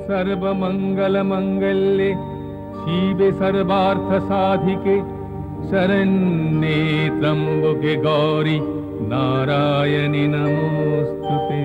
सर्वमङ्गलमङ्गल्ये शिवे सर्वार्थसाधिके शरण्ये त्र्यम्बके गौरी नारायणि नमोस्तुते।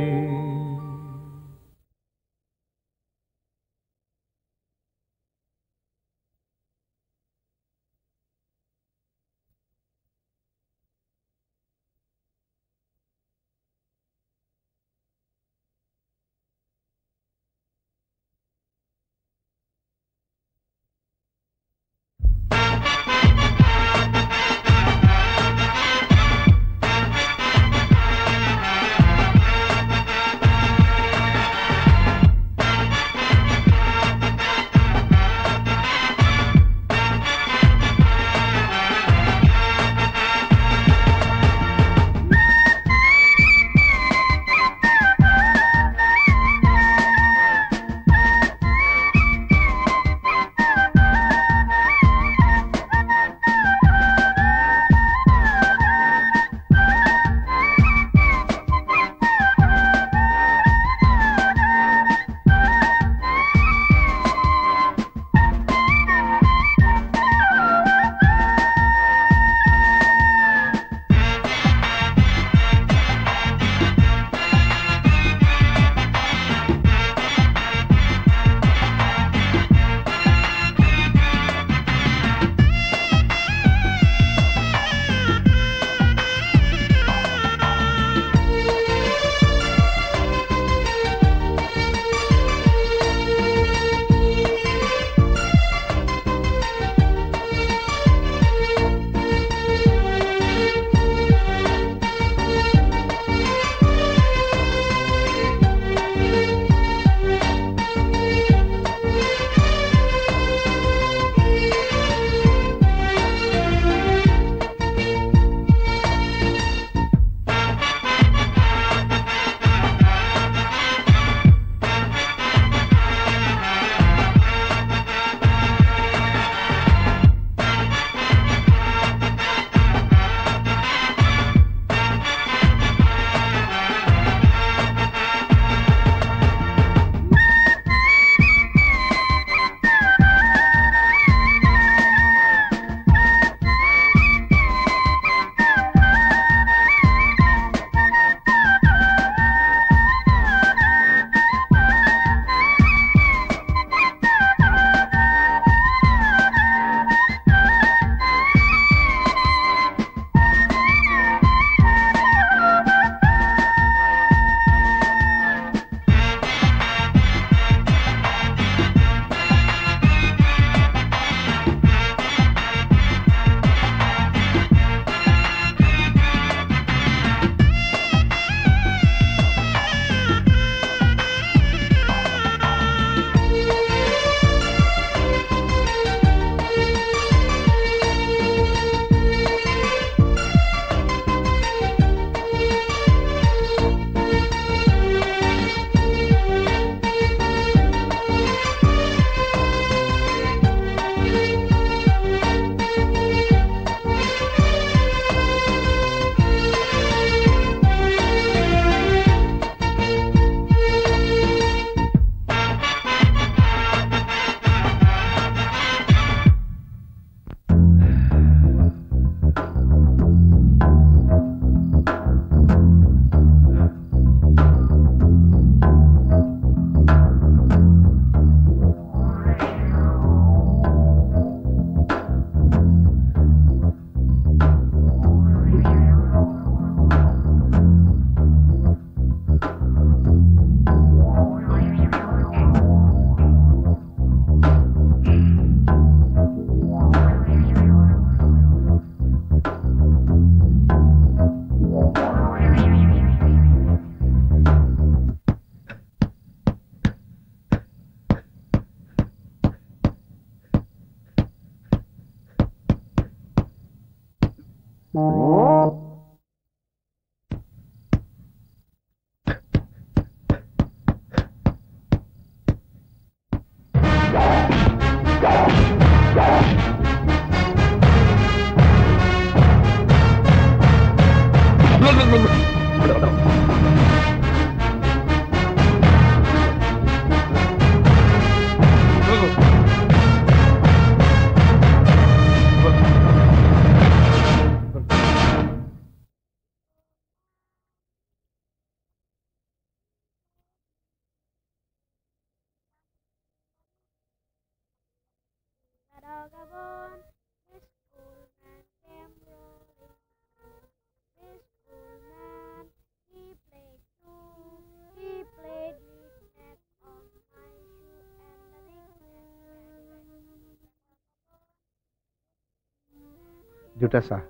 দেউতা চাহ।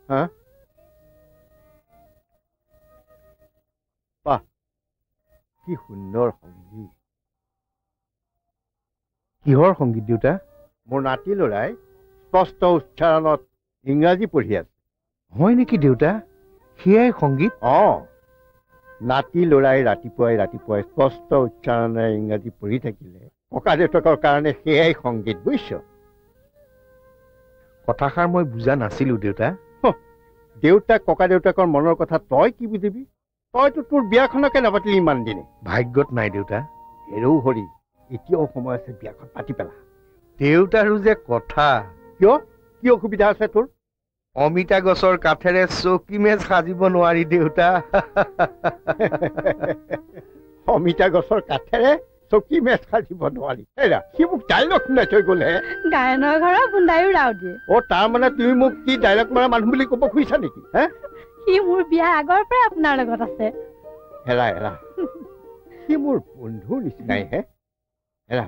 হা বাহ, কি সুন্দৰ সংগীত। কিহৰ সংগীত দেউতা? মোৰ নাতি ল'ৰাই স্পষ্ট উচ্চাৰণত ইংৰাজী পঢ়ি আছে। হয় নেকি দেউতা? সেয়াই সংগীত? নাতি ল'ৰাই ৰাতিপুৱাই ৰাতিপুৱাই স্পষ্ট উচ্চাৰণেৰে ইংৰাজী পঢ়ি থাকিলে ককা দেউতাকৰ কাৰণে সেয়াই সংগীত, বুজিছ? কথাষাৰ মই বুজা নাছিলো দেউতা। দেউতাক ককা দেউতাকৰ মনৰ কথা তই কি বুজিবি? তইতো তোৰ বিয়াখনকে নাপাতিলি ইমান দিনে। ভাগ্যত নাই দেউতা। হেৰৌ হৰি, এতিয়াও সময় আছে, বিয়াখন পাতি পেলা। দেউতাৰো যে কথা। কিয়? কি অসুবিধা আছে তোৰ? অমিতা গছৰ কাঠেৰে চকী মেজ সাজিব নোৱাৰি দেউতা। অমিতা গছৰ কাঠেৰে চকী মেজ সাজিব নোৱাৰি? হেৰা, সি মোক ডাইলগ শুনাই থৈ গ'লে। গায়নৰ ঘৰৰ বুন্দায়ো ৰাও দিয়ে। তাৰমানে তুমি মোক কি ডাইলগ মাৰা মানুহ বুলি ক'ব খুজিছা নেকি? সি মোৰ বিয়া আগৰ পৰাই আপোনাৰ লগত আছে। হেৰা হেৰা, সি মোৰ বন্ধুৰ নিচিনাই হে। হেৰা,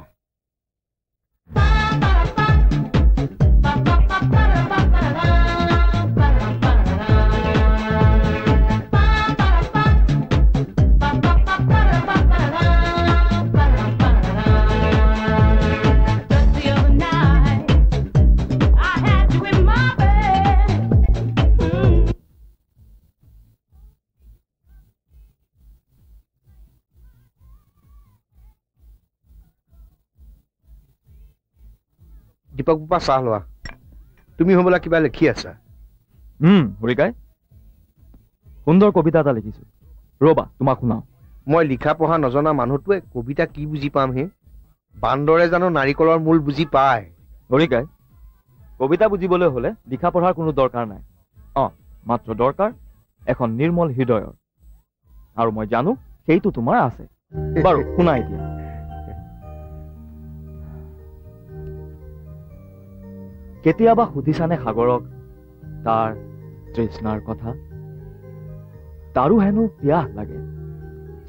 দীপক বোপা চাহ লোৱা। তুমি হ'বলা কিবা লিখি আছা? হৰিকাই, সুন্দৰ কবিতা এটা লিখিছো, ৰবা তোমাক শুনাও। মই লিখা পঢ়া নজনা মানুহটোৱে কবিতা কি বুজি পাম হে? বান্দৰে জানো নাৰিকলৰ মূল বুজি পায়? হৰিকাই, কবিতা বুজিবলৈ হলে লিখা পঢ়াৰ কোনো দৰকাৰ নাই। মাত্ৰ দৰকাৰ এখন নিৰ্মল হৃদয়ৰ, আৰু মই জানো সেইটো তোমাৰ আছে। বাৰু শুনা এতিয়া। কেতিয়াবা সুধিছানে সাগৰক তাৰ তৃষ্ণাৰ কথা? তাৰো হেনো পিয়াহ লাগে,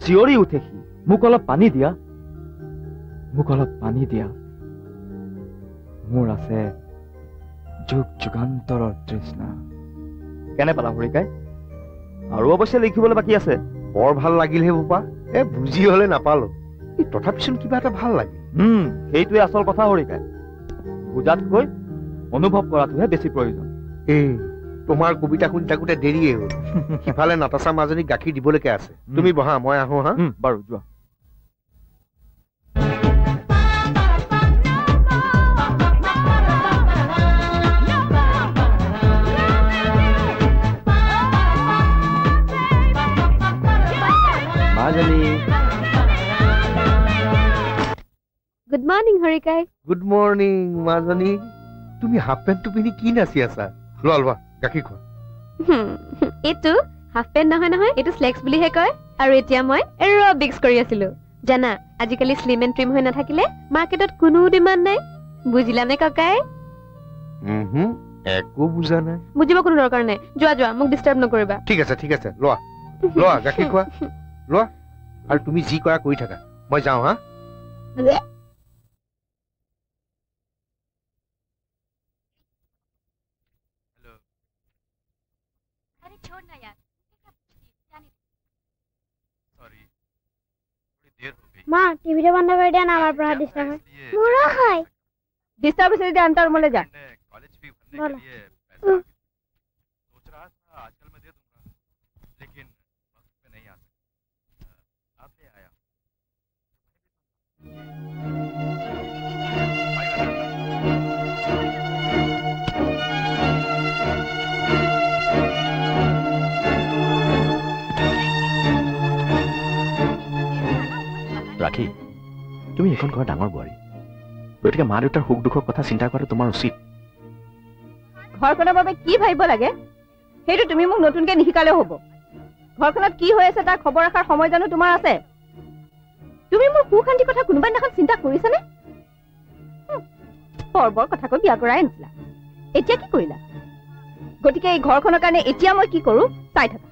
চিঞৰি উঠে সি, মোক অলপ পানী দিয়া, মোক অলপ পানী দিয়া। মোৰ আছে যুগ যুগান্তৰৰ তৃষ্ণা। কেনে পালা হৰিকাই? আৰু অৱশ্যে লিখিবলৈ বাকী আছে। বৰ ভাল লাগিলহে বোপা। বুজি হলে নাপালো, তথাপিচোন কিবা এটা ভাল লাগে। সেইটোৱে আচল কথা হৰিকাই। বুজাতকৈ অনুভৱ কৰাটোহে বেছি প্ৰয়োজন। তোমাৰ কবিতা শুনি থাকোতে দেৰিয়ে হ'ল। সিফালে নাতাচা মাজনী গাখীৰ দিবলৈকে আছে। তুমি বহা, মই আহো। হা বাৰু যোৱা। গুড মৰ্ণিং হৰিকাই। গুড মৰ্ণিং মাজনী। তুমি হাফ পেণ্টটো পিন্ধি কি নাচি আছা? লোৱা লোৱা, গাখীৰ খোৱা। এইটো হাফ পেণ্ট নহয় নহয়, এইটো স্লেক্স বুলিহে কয়। আৰু এতিয়া মই এৰবিক্স কৰি আছিলো। জানা, আজিকালি স্লিম এণ্ড ট্ৰিম হৈ নাথাকিলে মাৰ্কেটত কোনো ডিমাণ্ড নাই। বুজিলানে ককাই? একো বুজা নাই। বুজিব কোনো দৰকাৰ নাই। যোৱা যোৱা, মোক ডিষ্টাৰ্ব নকৰিবা। ঠিক আছে ঠিক আছে, লোৱা লোৱা, গাখীৰ খোৱা, লোৱা। আৰু তুমি যি কৰা কৰি থাকা, মই যাওঁ। হা মা, টিভিটা বন্ধ করে দেন, আমার পড়া ডিস্টার্ব হয়। মোরা হয় ডিস্টার্ব হচ্ছে যদি আনতার মলে যা। বলো। ৰাখি, তুমি এখন ঘৰৰ ডাঙৰ বোৱাৰী, গতিকে মা দেউতাৰ সুখ দুখৰ কথা চিন্তা কৰাটো তোমাৰ উচিত। ঘৰখনৰ বাবে কি ভাবিব লাগে সেইটো তুমি মোক নতুনকে নিশিকালেও হ'ব। ঘৰখনত কি হৈ আছে তাৰ খবৰ ৰখাৰ সময় জানো তোমাৰ আছে? তুমি মোৰ সুখ শান্তিৰ কথা কোনোবা দিনাখন চিন্তা কৰিছানে? বৰ কথা কৈ বিয়া কৰাই নাছিলা, এতিয়া কি কৰিলা? গতিকে এই ঘৰখনৰ কাৰণে এতিয়া মই কি কৰো চাই থাকা।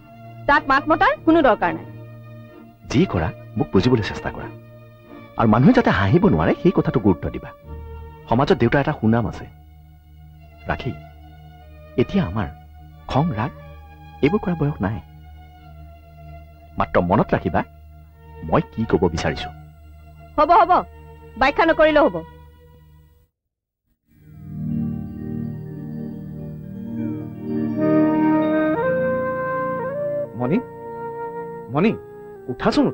তাত মাত মতাৰ কোনো দৰকাৰ নাই। যি কৰা মোক বুজিবলৈ চেষ্টা কৰা, আৰু মানুহে যাতে হাঁহিব নোৱাৰে সেই কথাটো গুৰুত্ব দিবা। সমাজত দেউতাৰ এটা সুনাম আছে। ৰাখি, এতিয়া আমাৰ খং ৰাগ এইবোৰ কৰা বয়স নাই মাত্ৰ মনত ৰাখিবা মই কি ক'ব বিচাৰিছো হ'ব হ'ব ব্যাখ্যা নকৰিলেও হ'ব মণি মণি উঠাচোন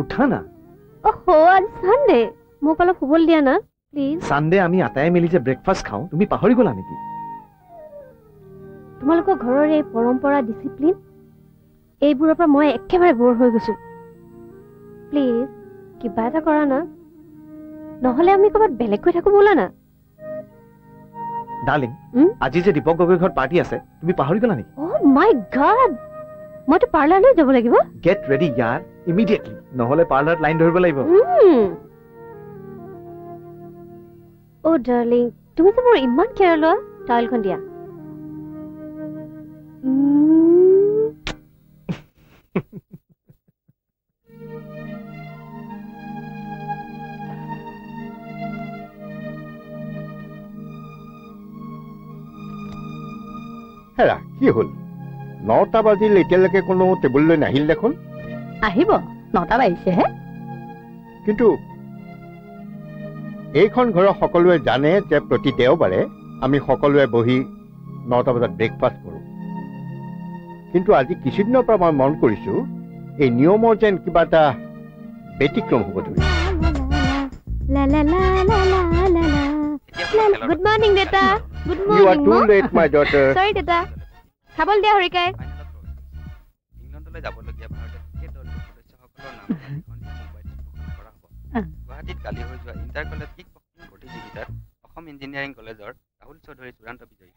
উঠা না অহো আজি সানডে মোক অলপ শুবলৈ দিয়া না প্লিজ সানডে আমি আটাই মিলি যে ব্ৰেকফাষ্ট খাওঁ তুমি পাহৰি গলা নেকি তোমালোকৰ ঘৰৰ এই পৰম্পৰা ডিসিপ্লিন এইবোৰৰ পৰা মই একেবাৰে বৰ হৈ গৈছো প্লিজ কিবা এটা কৰা না নহলে আমি ক'ৰবাত বেলেগ হৈ থাকো বলা না ডাৰ্লিং আজি যে দীপক গগৈৰ ঘৰত পাৰ্টি আছে তুমি পাহৰি গলা নেকি অ মাই গড মইতো পাৰ্লাৰলৈ যাব লাগিব গেট ৰেডি ইয়াৰ ইমিডিয়েটলি নহলে পাৰ্লাৰত লাইন ধৰিব লাগিব অ ডাৰ্লিং তুমি যে মোৰ ইমান কেয়াৰ লোৱা টাৱেলখন দিয়া হেৰা কি হ'ল 9টা বাজিল এতিয়ালৈকে কোনো টেবুললৈ নাহিল দেখোন আহিব 9টা বাজিছেহে কিন্তু এইখন ঘৰৰ সকলোৱে জানে যে প্ৰতি দেওবাৰে আমি সকলোৱে বহি 9টা বজাত ব্ৰেকফাষ্ট কৰোঁ কিন্তু আজি কিছুদিনৰ পৰা মই মন কৰিছোঁ এই নিয়মৰ যেন কিবা এটা ব্যতিক্ৰম হ'ব ধৰিছে গুড মৰ্নিং দেতা good You are too morning late, my daughter. সৰি দেতা খাবলৈ দিয়া হৰিকাই ইংলেণ্ডলৈ যাবলগীয়া ভাৰতীয় ক্ৰিকেট দলটোৰ সদস্যসকলৰ নাম গুৱাহাটীত কালি হৈ যোৱা ইণ্টাৰ কলেজ কিক বক্সিং প্ৰতিযোগিতাত অসম ইঞ্জিনিয়াৰিং কলেজৰ ৰাহুল চৌধুৰী চূড়ান্ত বিজয়ী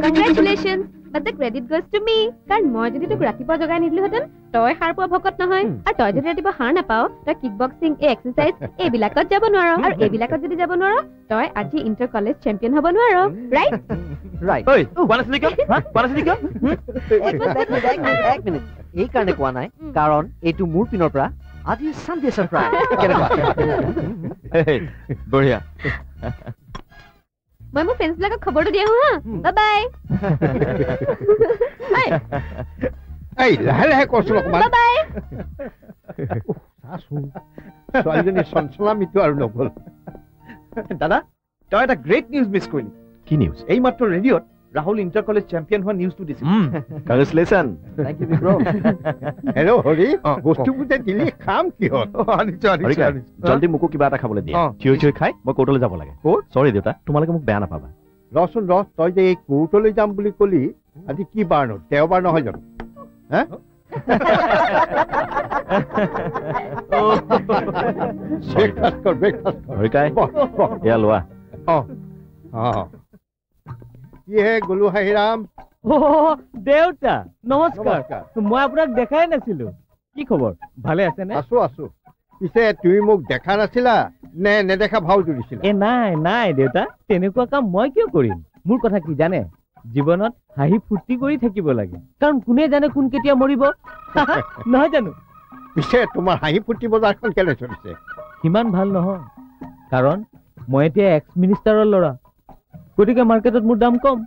Congratulations, but the credit goes to me. কাৰণ মই যদি তোক ৰাতিপুৱা জগাই নিদিলোহেঁতেন তই সাৰ পোৱা ভকত নহয় আৰু তই যদি ৰাতিপুৱা সাৰ নাপাও তই কিক বক্সিং এই এক্সাৰচাইজ এইবিলাকত যাব নোৱাৰ আৰু এইবিলাকত যদি যাব নোৱাৰ তই আজি ইণ্টাৰ কলেজ চেম্পিয়ন হ'ব নোৱাৰ ৰাইট ৰাইট ঐ কোৱা নাছিলি কিয় এক মিনিট এই কাৰণে কোৱা নাই কাৰণ এইটো মোৰ পিনৰ পৰা আজি চানডে সাৰপ্ৰাইজ কেনেকুৱা বঢ়িয়া মই মোৰ ফ্ৰেণ্ডছ বিলাকক খবৰটো দি আহো হা বাই বাই এই লাহে লাহে কৰচোন অকণমান বাই ছোৱালীজনী চঞ্চলামিটো আৰু নগ'ল দাদা তই এটা গ্ৰেট নিউজ মিছ কৰিলি কি নিউজ এই মাত্ৰ ৰেডিঅ'ত ৰাহুল ইণ্টাৰ কলেজ চেম্পিয়ন হোৱা নিউজটো দিছিল কংগ্ৰেচুলেশ্যন থেংক ইউ ব্ৰ হেল্ল' হৰি বস্তুবোৰ যে দিলি খাম কিহত জলদি মোকো কিবা এটা খাবলৈ দিয়ে থিয় থিয় খাই মই কোৰ্টলৈ যাব লাগে চৰি দেউতা তোমালোকে মোক বেয়া নাপাবা ৰচোন তই যে এই কোৰ্টলৈ যাম বুলি কলি আজি কি বাৰ নো দেওবাৰ নহয় জানো হা হৰিকাই এয়া লোৱা কি হে গলু হাহিৰাম দেউতা নমস্কাৰ মই আপোনাক দেখাই নাছিলো কি খবৰ ভালে আছে নে আছো আছো পিছে তুমি মোক দেখা নাছিলা নে নেদেখা ভাও জুৰিছিলা নাই নাই দেউতা তেনেকুৱা কাম মই কিয় কৰিম মোৰ কথা কি জানে জীৱনত হাঁহি ফূৰ্তি কৰি থাকিব লাগে কাৰণ কোনে জানে কোন কেতিয়া মৰিব নহয় জানো পিছে তোমাৰ হাঁহি ফূৰ্তি বজাৰখন কেনে চলিছে সিমান ভাল নহয় কাৰণ মই এতিয়া এক্স মিনিষ্টাৰৰ ল'ৰা গতিকে মাৰ্কেটত মোৰ দাম কম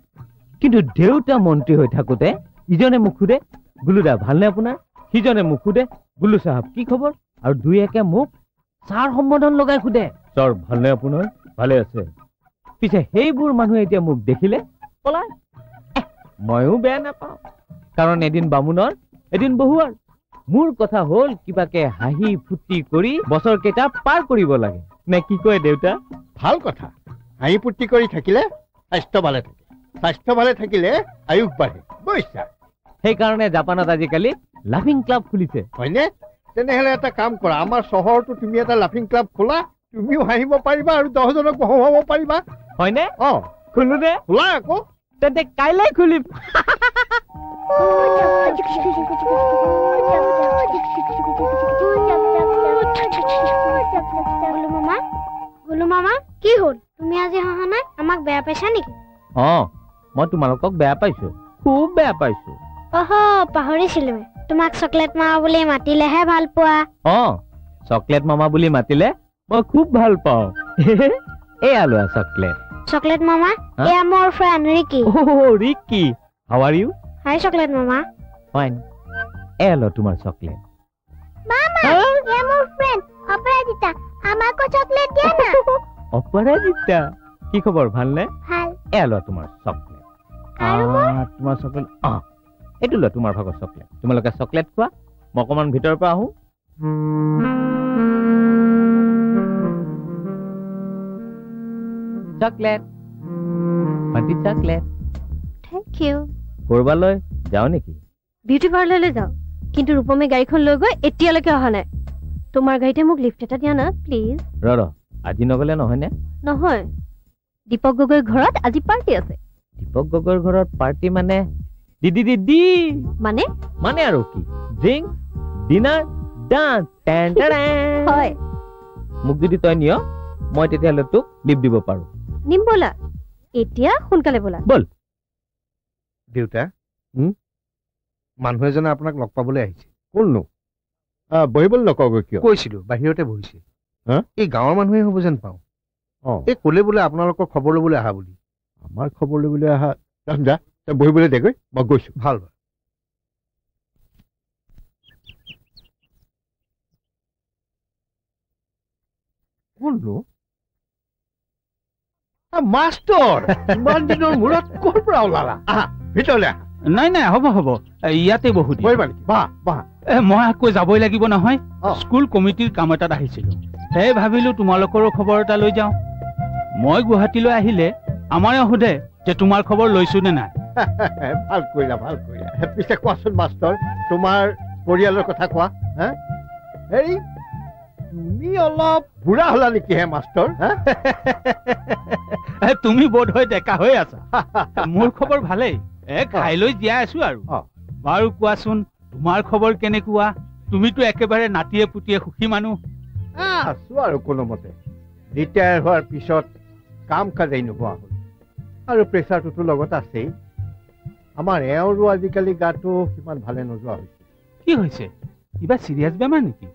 কিন্তু দেউতা মন্ত্ৰী হৈ থাকোতে ইজনে মোক সোধে গুলুদা ভালনে আপোনাৰ সিজনে মোক সোধে গুলু চাহাব কি খবৰ আৰু দুই একে মোক ছাৰ সম্বোধন লগাই সোধে ছাৰ ভালনে আপোনাৰ ভালে আছে পিছে সেইবোৰ মানুহে এতিয়া মোক দেখিলে পলাই ময়ো বেয়া নাপাওঁ কাৰণ এদিন বামুণৰ এদিন বহুৱাৰ মোৰ কথা হ'ল কিবাকে হাঁহি ফূৰ্তি কৰি বছৰ কেইটা পাৰ কৰিব লাগে নে কি কয় দেউতা ভাল কথা হাঁহি ফূৰ্তি কৰি থাকিলে স্বাস্থ্য ভালে থাকে স্বাস্থ্য ভালে থাকিলে আয়ুস বাঢ়ে বুজিছা সেইকাৰণে জাপানত আজিকালি লাফিং ক্লাব খুলিছে হয়নে তেনেহ'লে এটা কাম কৰা আমাৰ চহৰতো তুমি এটা লাফিং ক্লাব খোলা তুমিও হাঁহিব পাৰিবা আৰু 10জনক হহুৱাব পাৰিবা হয়নে অঁ খোলো নে খোলা আকৌ তেন্তে কাইলৈ খুলিম গুলু মামা কি হ'ল তুমি আজি হাঁহা নাই আমাক বেয়া পাইছা নেকি মই তোমালোকক বেয়া পাইছো খুব বেয়া পাইছো পাহৰিছিলো তোমাক চকলেট মামা বুলি মাতিলেহে ভাল পোৱা চকলেট মামা বুলি মাতিলে মই খুব ভাল পাওঁ এয়া লোৱা চকলেট চকলেট মামা এয়া মোৰ friend Ricky Ricky how are you hi chocolate মামা ফাইন এয়া লোৱা তোমাৰ চকলেট মামা এয়া মোৰ ফ্ৰেণ্ড অপৰাজিতা আমাকো চকলেট দিয়া না অপৰাজিতা কি খবৰ ভালনে ভাল এয়া লোৱা তোমাৰ চকলেট তোমাৰ চকলেট এইটো লোৱা তোমাৰ ভাগৰ চকলেট তোমালোকে চকলেট খোৱা মই অকণমান ভিতৰৰ পৰা আহোঁ চকলেট মাটি চকলেট থেংক ইউ কৰবালৈ যাওঁ নেকি বিউটি পাৰ্লাৰলৈ যাওঁ কিন্তু ৰূপমে গাড়ীখন লৈ গৈ এতিয়ালৈকে অহা নাই তোমাৰ গাড়ীতে মোক লিফ্ট এটা দিয়া না প্লিজ ৰ আজি নগলে নহয়নে নহয় দীপক গগৈৰ ঘৰত আজি পাৰ্টি আছে দীপক গগৈৰ ঘৰত পাৰ্টি মানে দি মানে মানে আৰু কি ড্ৰিংক ডিনাৰ ডান্স হয় মোক যদি তই নিয় মই তেতিয়াহ'লে তোক লিফ্ট দিব পাৰো নিম ব'লা এতিয়া সোনকালে ব'লা বল দেউতা মানুহ এজনে আপোনাক লগ পাবলৈ আহিছে কোননো বহিবলৈ নকওঁগৈ কিয় কৈছিলো বাহিৰতে বহিছে এই গাঁৱৰ মানুহে হ'ব যেন পাওঁ এই ক'লে বোলে আপোনালোকৰ খবৰ ল'বলৈ আহা বুলি আমাৰ খবৰ ল'বলৈ আহা যা তই বহিবলৈ দেগৈ মই গৈছো ভাল ভাল কোননো মাষ্টৰ ইমান দিনৰ মূৰত ক'ৰ পৰা ওলালা আহা ভিতৰলৈ আহা নাই নাই হ'ব হ'ব ইয়াতে বহুত মই আকৌ যাবই লাগিব নহয় স্কুল কমিটিৰ কাম এটাত আহিছিলো সেই ভাবিলো তোমালোকৰো খবৰ এটা লৈ যাওঁ মই গুৱাহাটীলৈ আহিলে আমাৰে সোধে যে তোমাৰ খবৰ লৈছো নে নাই ভাল কৰিলা পিছে কোৱাচোন মাষ্টৰ তোমাৰ পৰিয়ালৰ কথা কোৱা হেৰি তুমি অলপ বুঢ়া হলা নেকি হে মাষ্টৰ তুমি বোধ হৈ ডেকা হৈ আছা মোৰ খবৰ ভালেই খাই লৈ জীয়াই আছো আৰু বাৰু কোৱাচোন তোমাৰ খবৰ কেনেকুৱা তুমিতো একেবাৰে নাতিয়ে পুতিয়ে সুখী মানুহ আছো আৰু কোনোমতে ৰিটায়াৰ হোৱাৰ পিছত কাম কাজেই নোহোৱা হ'ল আৰু প্ৰেচাৰটোতো লগত আছেই আমাৰ এওঁৰো আজিকালি গাটো সিমান ভালে নোযোৱা হৈছে কি হৈছে কিবা চিৰিয়াছ বেমাৰ নেকি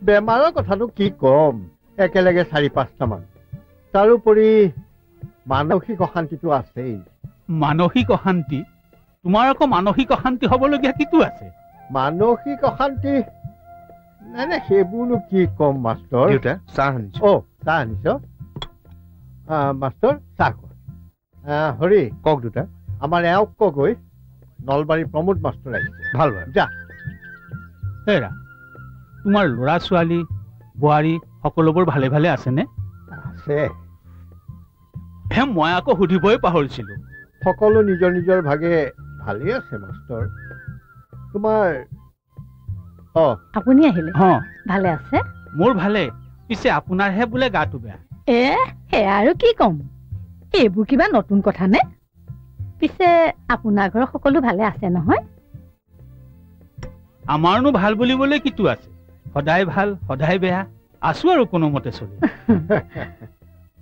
বেমাৰৰ কথাটো কি কম একেলগে 4-5টা মান তাৰোপৰি মানসিক অশান্তিটো আছেই মানসিক অশান্তি তোমাৰ আকৌ মানসিক অশান্তি হ'বলগীয়া কিটো আছে মানসিক অশান্তি নাই সেইবোৰনো কি কম মাষ্টৰ দেউতা চাহ আনিছ মাষ্টৰ চাহ খোৱা হৰি কওক দুটা আমাৰ এওঁক কগৈ নলবাৰী প্ৰমোদ মাষ্টৰ আহিছে ভাল যা হেৰা তোমাৰ ল'ৰা ছোৱালী বোৱাৰী সকলোবোৰ ভালে ভালে আছেনে আছে মই আকৌ সুধিবই পাহৰিছিলো সকলো নিজৰ নিজৰ ভাগে ভালেই আছে মাষ্টৰ তোমাৰ আপুনি আহিলে ভালে আছে মোৰ ভালে পিছে আপোনাৰহে বোলে গাটো বেয়া সেয়া আৰু কি কম এইবোৰ কিবা নতুন কথা নে পিছে আপোনাৰ ঘৰৰ সকলো ভালে আছে নহয় আমাৰনো ভাল বুলিবলৈ কিটো আছে সদায় ভাল সদায় বেয়া আছো আৰু কোনোমতে চলি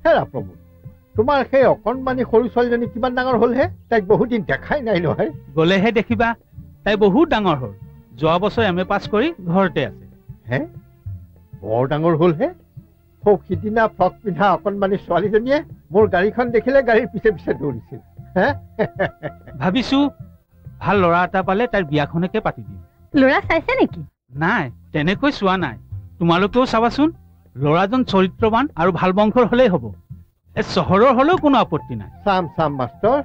হেৰা প্ৰভু তোমাৰ সেই অকণমানি সৰু ছোৱালীজনী কিমান ডাঙৰ হলহে তাইক বহুত দিন দেখাই নাই নহয় গলেহে দেখিবা তাই বহুত ডাঙৰ হ'ল যোৱা বছৰ MA পাছ কৰি ঘৰতে আছে বৰ ডাঙৰ হলহে খুব সিদিনা ফ্ৰক পিন্ধা অকণমানি ছোৱালীজনীয়ে মোৰ গাড়ীখন দেখিলে গাড়ীৰ পিছে পিছে দৌৰিছিল ভাবিছো ভাল ল'ৰা এটা পালে তাইৰ বিয়াখনকে পাতি দিম ল'ৰা চাইছে নেকি নাই তেনেকৈ চোৱা নাই তোমালোকেও চাবাচোন ল'ৰাজন চৰিত্ৰৱান আৰু ভাল বংশৰ হলেই হ'ব চহৰৰ হলেও কোনো আপত্তি নাই চাম মাষ্টৰ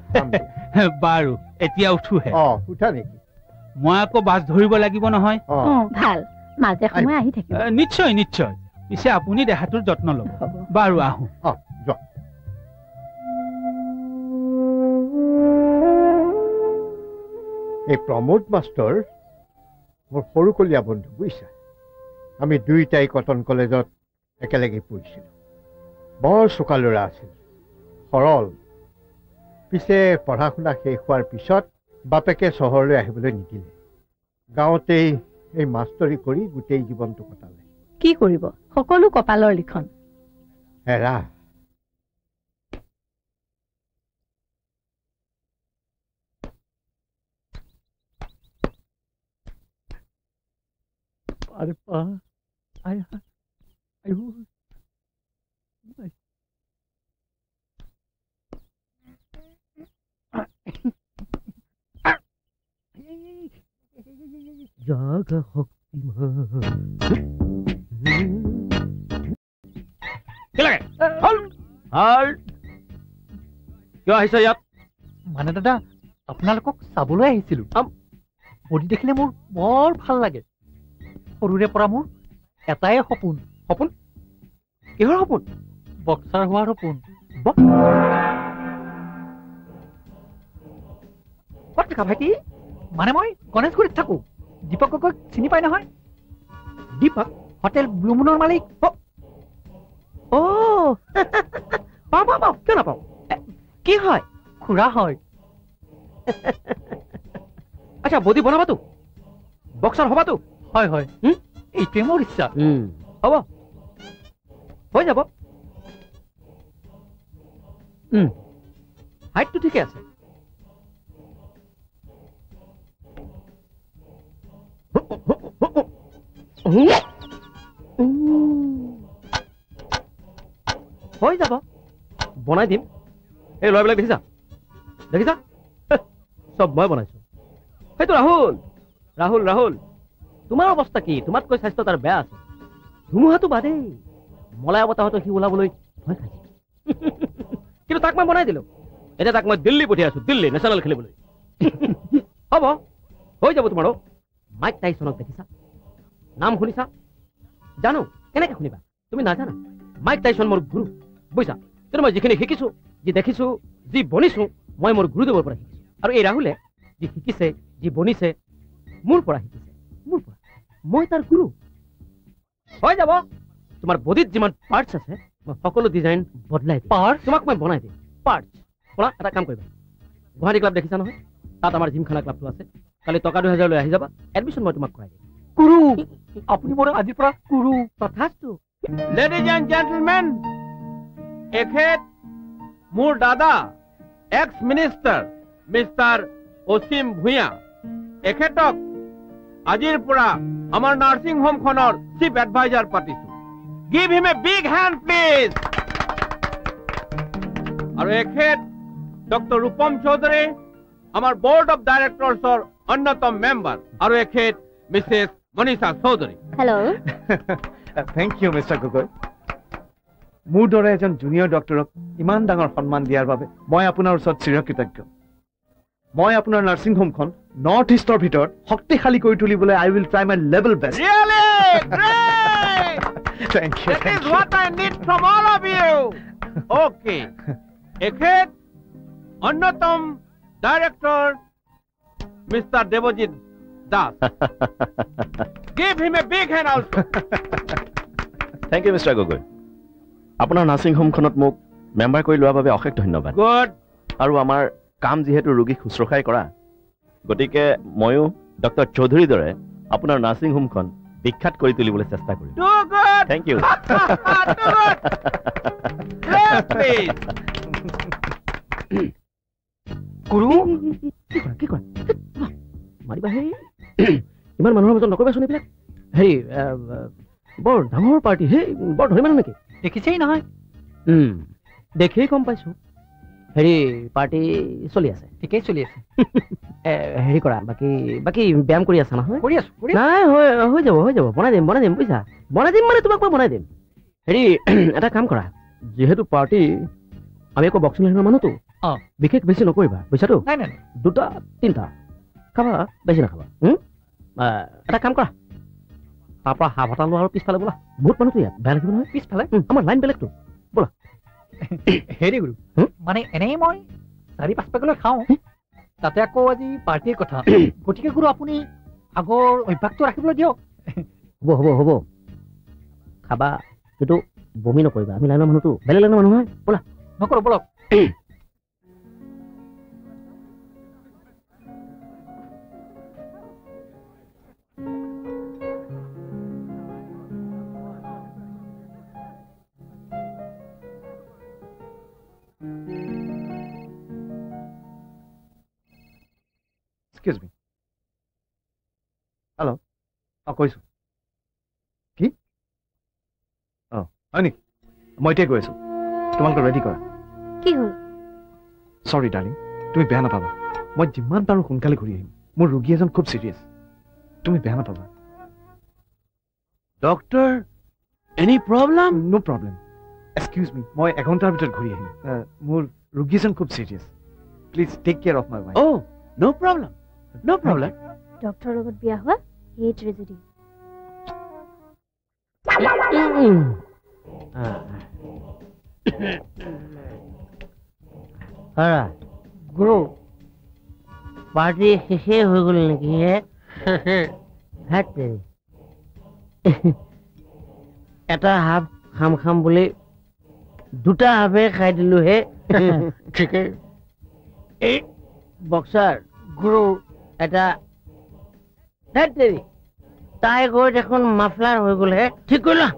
বাৰু এতিয়া উঠোহে উঠা নেকি মই আকৌ বাছ ধৰিব লাগিব নহয় ভাল মাজে সময়ে আহি থাকিব নিশ্চয় নিশ্চয় পিছে আপুনি দেহাটোৰ যত্ন ল'ব বাৰু আহো এই প্ৰমোদ মাষ্টৰ মোৰ সৰুকলীয়া বন্ধু বুজিছা আমি দুয়োটাই কটন কলেজত একেলগে পঢ়িছিলোঁ বৰ চোকা ল'ৰা আছিল সৰল পিছে পঢ়া শুনা শেষ হোৱাৰ পিছত বাপেকে চহৰলৈ আহিবলৈ নিদিলে গাঁৱতেই এই মাষ্টৰী কৰি গোটেই জীৱনটো কটালে কি কৰিব সকলো কপালৰ লিখন হেৰা আরে পা আয় আয়ো জাগা কিয় আহিছে ইয়াত? মানে দাদা আপোনালোকক চাবলৈ আহিছিলো। বডি দেখিলে মোৰ বৰ ভাল লাগে। সৰুৰে পৰা মোৰ এটাই সপোন। সপোন? কিহৰ সপোন? বক্সাৰ হোৱাৰ সপোন। ক'ত থাকা ভাইটি? মানে মই গণেশগুৰিত থাকো। দীপক গগৈক চিনি পাই নহয়? দীপক? হোটেল ব্লু মুনৰ মালিক। পাওঁ পাওঁ পাওঁ, কিয় নাপাওঁ? কি হয়? খুৰা হয়। আচ্ছা, বডি বনাবাতো? বক্সাৰ হবাতো? হয় হয়, এইটোৱে মোৰ ইচ্ছা। হ'ব, হৈ যাব। হাইটটো ঠিকে আছে। হৈ যাব, বনাই দিম। এই ল'ৰাবিলাক দেখিছা? দেখিছা? চব মই বনাইছো। সেইটো ৰাহুল। ৰাহুল ৰাহুল, তোমাৰ অৱস্থা কি? তোমাতকৈ স্বাস্থ্য তাৰ বেয়া আছে। ধুমুহাটো বাদেই, মলাই বতাহতো সি ওলাবলৈ ভয় খাইছে। কিন্তু তাক মই বনাই দিলো। এতিয়া তাক মই দিল্লী পঠিয়াইছো, দিল্লী নেশ্যনেল খেলিবলৈ। হ'ব, হৈ যাব তোমাৰো। মাইক টাইছনক দেখিছা? নাম শুনিছা? জানো, কেনেকে শুনিবা? তুমি নাজানা? মাইক টাইছন মোৰ গুৰু, বুজিছা? কিন্তু মই যিখিনি শিকিছো, যি দেখিছো, যি বনিছো, মই মোৰ গুৰুদেৱৰ পৰা শিকিছো। আৰু এই ৰাহুলে যি শিকিছে, যি বনিছে, মোৰ পৰা শিকিছে, মোৰ পৰা। মই তাৰ গুৰু। হৈ যাব। তোমাৰ বডিত যিমান পাৰ্টছ আছে, মই সকলো ডিজাইন বদলাই দিম। পাৰ্টছ? তোমাক মই বনাই দিম। পাৰ্টছ শুনা, এটা কাম কৰিবা। গুৱাহাটী ক্লাব দেখিছা নহয়? তাত আমাৰ জিমখানা ক্লাবটো আছে। কালি টকা 2000 লৈ আহি যাবা, এডমিশ্যন মই তোমাক কৰাই দিম। গুৰু, আপুনি মোৰ আজিৰ পৰা গুৰু। তথাস্তু। লেডিজ এণ্ড জেণ্টলমেন, এখেত মোৰ দাদা, এক্স মিনিষ্টাৰ মিষ্টাৰ অসীম ভূঞা। এখেতক আজিৰ পৰা আমাৰ নাৰ্ছিং হোমখনৰ চিফ এডভাইজাৰ পাতিছো। Give him a big hand please. আৰু এখেত ডক্টৰ ৰূপম চৌধুৰী, আমাৰ বৰ্ড অফ ডাইৰেক্টৰ্ছৰ অন্যতম মেম্বাৰ। আৰু এখেত Mrs Manisha Choudhury. Hello'. Thank you mister Gogoi. মোৰ দৰে এজন জুনিয়ৰ ডক্টৰক ইমান ডাঙৰ সন্মান দিয়াৰ বাবে মই আপোনাৰ ওচৰত চিৰকৃতজ্ঞ। মই আপোনাৰ নাৰ্ছিং হোমখন নৰ্থ ইষ্টৰ ভিতৰত শক্তিশালী কৰি তুলিবলৈ I will try my level best. That is what I need from all of you. Okay. এখেত অন্যতম director mister Debojit Das. Give him a big hand also. Thank you mister Gogoi. আপোনাৰ নাৰ্ছিং হোমখনত মোক মেম্বাৰ কৰি লোৱাৰ বাবে অশেষ ধন্যবাদ। গুড। আৰু আমাৰ কাম যিহেতু ৰোগীক শুশ্ৰূষাই কৰা, গতিকে ময়ো ডক্টৰ চৌধুৰীৰ দৰে আপোনাৰ নাৰ্ছিং হোমখন বিখ্যাত কৰি তুলিবলৈ চেষ্টা কৰিম। Thank you. গুৰু, কি কৰা? মাৰিবা হেৰি, ইমান মানুহৰ মাজত নকৰিবাচোন এইবিলাক। হেৰি, বৰ ডাঙৰ পাৰ্টি হে, বৰ ধনী মানুহ নেকি? দেখিছেই নহয়। দেখিয়েই গম পাইছো। হেৰি, পাৰ্টি চলি আছে? ঠিকেই চলি আছে। হেৰি কৰা, বাকী ব্যায়াম কৰি আছা নহয়? কৰি আছো। নাই, হৈ যাব, বনাই দিম বুজিছা? বনাই দিম মানে তোমাক মই বনাই দিম। হেৰি, এটা কাম কৰা, যিহেতু পাৰ্টি, আমি আকৌ বক্সিং লাইনৰ মানুহতো, বিশেষ বেছি নকৰিবা, বুজিছাতো? নাই, 2টা 3টা খাবা, বেছি নাখাবা। এটা কাম কৰা, তাৰ পৰা হাফ এটা লোৱা আৰু পিছফালে বোলা। বহুত মানুহতো ইয়াত, বেয়া লাগিব নহয়। পিছফালে আমাৰ লাইন বেলেগতো, ব'লা। হেৰি গুৰু, মানে এনেই মই 4-5 পেগলৈ খাওঁ, তাতে আকৌ আজি পাৰ্টিৰ কথা। গতিকে গুৰু, আপুনি আগৰ অভ্যাসটো ৰাখিবলৈ দিয়ক। হ'ব খাবা, কিন্তু বমি নকৰিবা। আমি লাইনৰ মানুহতো, বেলেগ লাইনৰ মানুহ নহয়। ব'লা। নকৰো, ব'লক। Excuse me. Hello. কৈছো। হয় নেকি মই এতিয়া গৈ আছো তোমালোকে ৰেডি কৰা কি হ'ল সৰি ডাৰ্লিং তুমি বেয়া নাপাবা মই যিমান পাৰোঁ সোনকালে ঘূৰি আহিম মোৰ ৰোগী এজন খুব চিৰিয়াছ তুমি বেয়া নাপাবা doctor any problem no problem excuse me মই এঘণ্টাৰ ভিতৰত ঘূৰি আহিম মোৰ ৰোগী এজন খুব serious please take care of my wife oh' no problem no problem ডক্টৰৰ লগত বিয়া হোৱা এই ট্ৰেজেডি গুৰু পাৰ্টি শেষেই হৈ গ'ল নেকি হে এটা হাফ খাম বুলি দুটা হাফে খাই দিলো হে ঠিকেই এই বক্সাৰ গুৰু এটা তাই গৈ দেখোন মাফলাৰ হৈ গ'ল হে ঠিক কৰিলা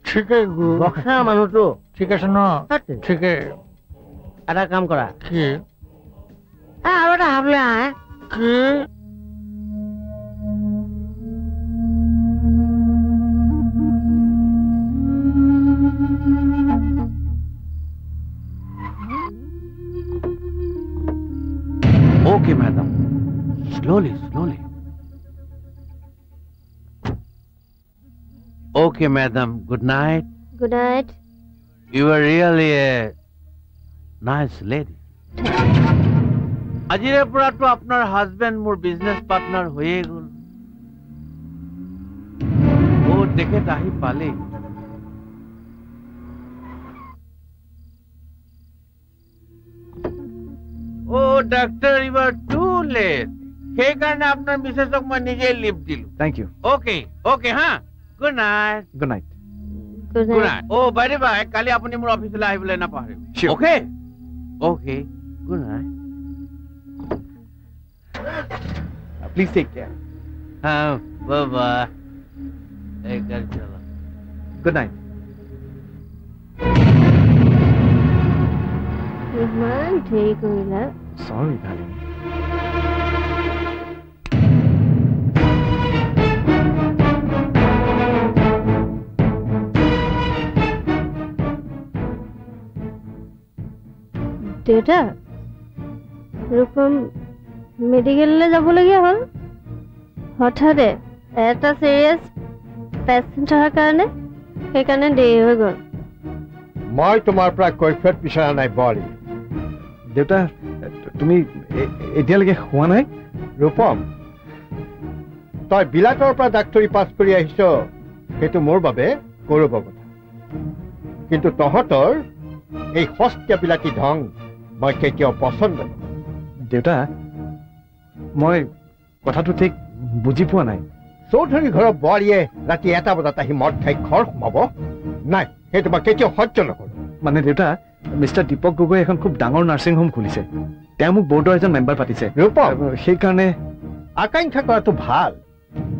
ঠিকেই গুৰু বক্সাৰ মানুহটো ঠিক আছে ন ঠিকেই এটা কাম কৰা কি আৰু এটা হাফ লৈ আহে কি Okay, madam. Slowly. Okay, madam. Good night. Good night. You are really a nice lady. আজিৰে পৰাটো আপোনাৰ হাজবেণ্ড মোৰ বিজনেছ পাৰ্টনাৰ হৈয়ে গ'ল তেখেত আহি পালে doctor you are too late সেইকাৰণে আপোনাৰ মিছেছক মই নিজে লিফ্ট দিলো থেংক ইউ অ'কে হা good night good night good night বাইদেউ বাই কালি আপুনি মোৰ অফিচলৈ আহিবলৈ নাপাহৰিব okay good night please take care বাবা এই গাড়ি চালা গুড নাইট ইমান দেৰি কৰিলা সৰি ডাৰ্লিং দেউতা ৰূপম মেডিকেললৈ যাবলগীয়া হ'ল হঠাতে এটা চিৰিয়াছ পেচেণ্ট অহাৰ কাৰণে সেইকাৰণে দেৰি হৈ গ'ল মই তোমাৰ পৰা কৈফিয়ত বিচৰা নাই বোৱাৰী দেউতা তুমি এতিয়ালৈকে হোৱা নাই ৰূপম তই বিলাতৰ পৰা ডাক্তৰী পাছ কৰি আহিছ সেইটো মোৰ বাবে গৌৰৱৰ কথা কিন্তু তহঁতৰ এই সস্তীয়া বিলাতী ঢং মই কেতিয়াও পচন্দ নকৰোঁ দেউতা মই কথাটো ঠিক বুজি পোৱা নাই চৌধুৰী ঘৰৰ বোৱাৰীয়ে ৰাতি 1টা বজাত আহি মদ খাই ঘৰ সোমাব নাই সেইটো মই কেতিয়াও সহ্য নকৰোঁ মানে দেউতা মিষ্টাৰ দীপক গগৈ এখন খুব ডাঙৰ নাৰ্ছিং হোম খুলিছে তেওঁ মোক বৰ্ডৰ এজন মেম্বাৰ পাতিছে ৰূপম সেইকাৰণে আকাংক্ষা কৰাটো ভাল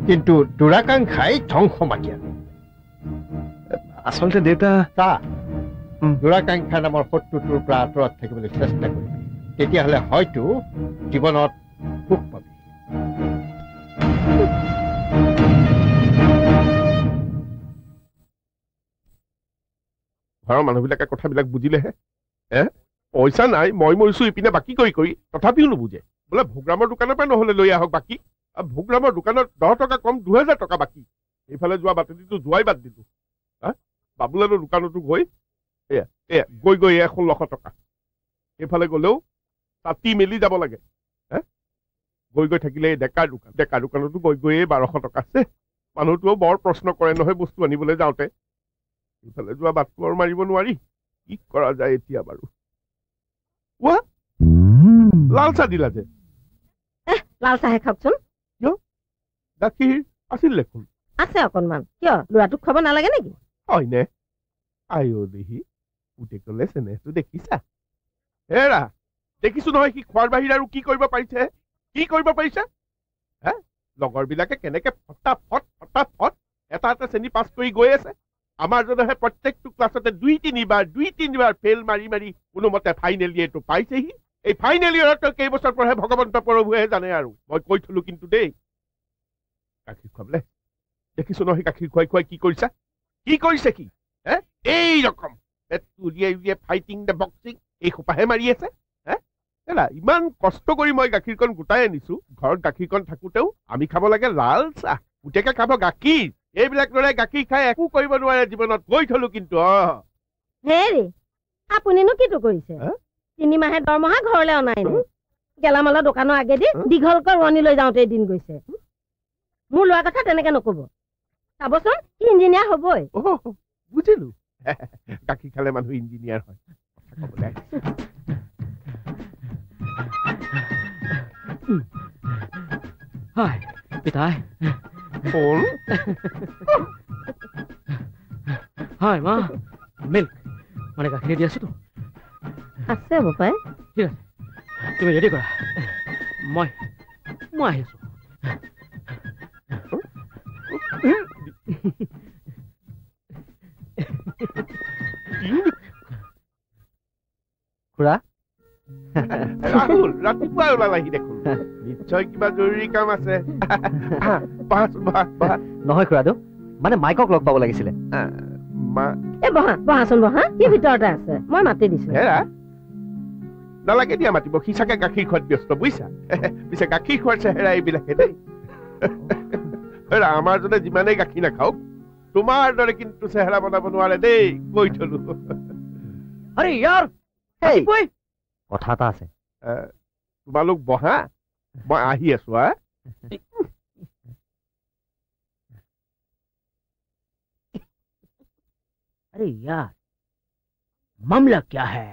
কিন্তু দুৰাকাংক্ষাই ধ্বংস মাতি আনে আচলতে দেউতা দুৰাকাংক্ষা নামৰ শত্ৰুটোৰ পৰা আঁতৰত থাকিবলৈ চেষ্টা কৰিবি তেতিয়াহ'লে হয়তো জীৱনত সুখ পাবি ঘৰৰ মানুহবিলাকে কথাবিলাক বুজিলেহে পইচা নাই মই মৰিছো ইপিনে বাকী কৰি তথাপিও নুবুজে বোলে ভোগৰামৰ দোকানৰ পৰা নহ'লে লৈ আহক বাকী ভোগৰামৰ দোকানত 10 টকা কম 2000 টকা বাকী এইফালে যোৱা বাটেদিতো যোৱাই বাদ দিলো বাবুলালৰ দোকানতো গৈ গৈ 1600 টকা এইফালে গ'লেও তাতি মেলি যাব লাগে গৈ থাকিলে ডেকাৰ দোকানতো গৈ 1200 টকা আছে মানুহটোও বৰ প্ৰশ্ন কৰে নহয় বস্তু আনিবলৈ যাওঁতে ইফালে যোৱা বাটটো আৰু মাৰিব নোৱাৰি কি কৰা যায় এতিয়া বাৰু লাল চাহ দিলা যে লাল চাহে খাওকচোন গাখীৰ আছিল দেখোন আছে অকণমান কিয় ল'ৰাটোক খাব নালাগে নেকি হয়নে আইঅ দেহি পুতেকলে চেনেহটো দেখিছা হেৰা দেখিছো নহয় সি খোৱাৰ বাহিৰে আৰু কি কৰিব পাৰিছে লগৰবিলাকে কেনেকে ফটাফট এটা শ্ৰেণী পাছ কৰি গৈ আছে আমাৰ জনেহে প্ৰত্যেকটো ক্লাছতে 2-3বাৰ ফেইল মাৰি কোনোমতে ফাইনেল ইয়েৰটো পাইছেহি এই ফাইনেল ইয়েৰত কেইবছৰ পৰাহে ভগৱন্ত প্ৰভুহে জানে আৰু মই কৈ থলো কিন্তু দেই গাখীৰ খুৱাবলে দেখিছো নহয় গাখীৰ খুৱাই কি কৰিছে কি এই ৰকম উলিয়াই উলিয়াই ফাইটিং দ্য বক্সিং এই সোপাহে মাৰি আছে ইমান কষ্ট কৰি মই গাখীৰকণ গোটাই আনিছো ঘৰত গাখীৰকণ থাকোতেও আমি খাব লাগে লাল চাহ গোটেকে খাব গাখীৰ এইবিলাক ল'ৰাই গাখীৰ খাই একো কৰিব নোৱাৰে জীৱনত কৈ থলো কিন্তু হেৰি আপুনিনো কিটো কৰিছে 3 মাহে দৰমহা ঘৰলৈ অনাই নি গেলামালৰ দোকানৰ আগেদি দীঘলকৈ ৰোৱনী লৈ যাওঁতে দিন গৈছে মোৰ লোৱাৰ কথা তেনেকে নকব চাবচোন ইঞ্জিনিয়াৰ হ'বই বুজিলো গাখীৰ খালে মানুহ ইঞ্জিনিয়াৰ হয় কথা ক'বলৈ হাই পিতাই ফোন হাই মা মিল্ক মানে গাখীৰ দি আছো তো আছে বাপাই ঠিক আছে তুমি ৰেডি কৰা মই আহি আছো খুৰা ৰাহুল ৰাতিপুৱা ওলালাহি দেখোন নিশ্চয় কিবা জৰুৰী কাম আছে নহয় খুৰাদেউ মানে মাইকক লগ পাব লাগিছিলে বহাচোন বহা কি ভিতৰতে আছে মই মাতি দিছো নালাগে দিয়া মাতিব সি চাগে গাখীৰ খোৱাত ব্যস্ত বুজিছা পিছে গাখীৰ খোৱাৰ চেহেৰা এইবিলাকে দেই আমাৰ জনে যিমানেই গাখীৰ নাখাওক তোমাৰ দৰে কিন্তু চেহেৰা বনাব নোৱাৰে দেই কৈ থলো আৰে ইয়াৰ কথা এটা আছে তোমালোক বহা মই আহি আছো अरे यार मामला क्या है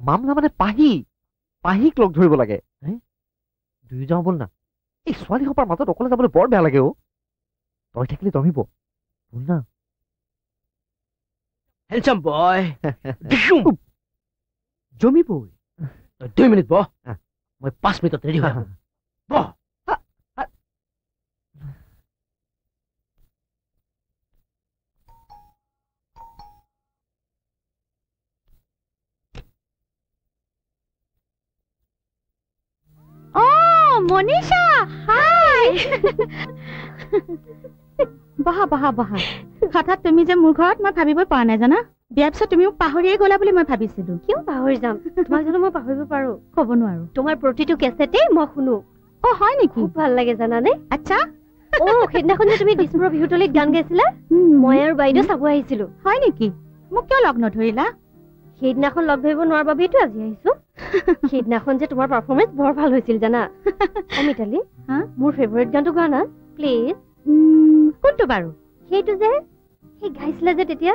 मामला মানে পাহিক লগ ধৰিব লাগে দুই যাওঁ বল না এই ছোৱালী সোপাৰ মাজত অকলে যাবলৈ বৰ বেয়া লাগে তই থাকিলে জমিব বল না হেণ্ডসাম বয় জমিবই 2 মিনিট বহ মই 5 মিনিটত ৰেডি হৈ যাম বহ মনীষা হাই বহা বহা বহা হঠাৎ তুমি যে মোৰ ঘৰত মই ভাবিবই পৰা নাই জানা বিয়াৰ পিছত তুমি মোক পাহৰিয়ে গলা বুলি মই ভাবিছিলো কিয় পাহৰি যাম তোমাক জানো মই পাহৰিব পাৰো ক'ব নোৱাৰো তোমাৰ প্ৰতিটো কেছেটে মই শুনো হয় নেকি খুব ভাল লাগে জানানে আচ্ছা সেইদিনাখন যে তুমি দিছপুৰৰ বিহুতলীত গান গাইছিলা মই আৰু বাইদেউ চাব আহিছিলো হয় নেকি মোক কিয় লগ নধৰিলা সেইদিনাখন লগ ধৰিব নোৱাৰা বাবেইতো আজি আহিছো সেইদিনাখন যে তোমাৰ পাৰফৰ্মেন্স বৰ ভাল হৈছিল জানা মিতালী মোৰ ফেভাৰিট গানটো গোৱা না প্লিজ কোনটো বাৰু সেইটো যে সেই গাইছিলা যে তেতিয়া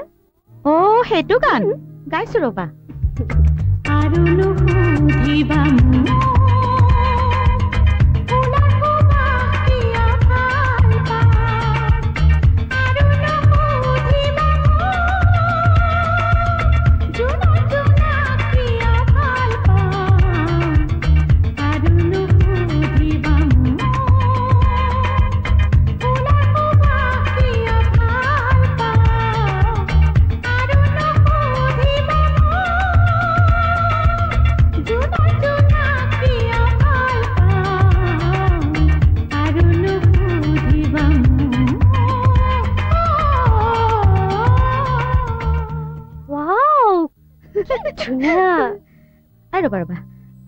সেইটো গান গাইছো ৰবা আৰু নুসুধিবা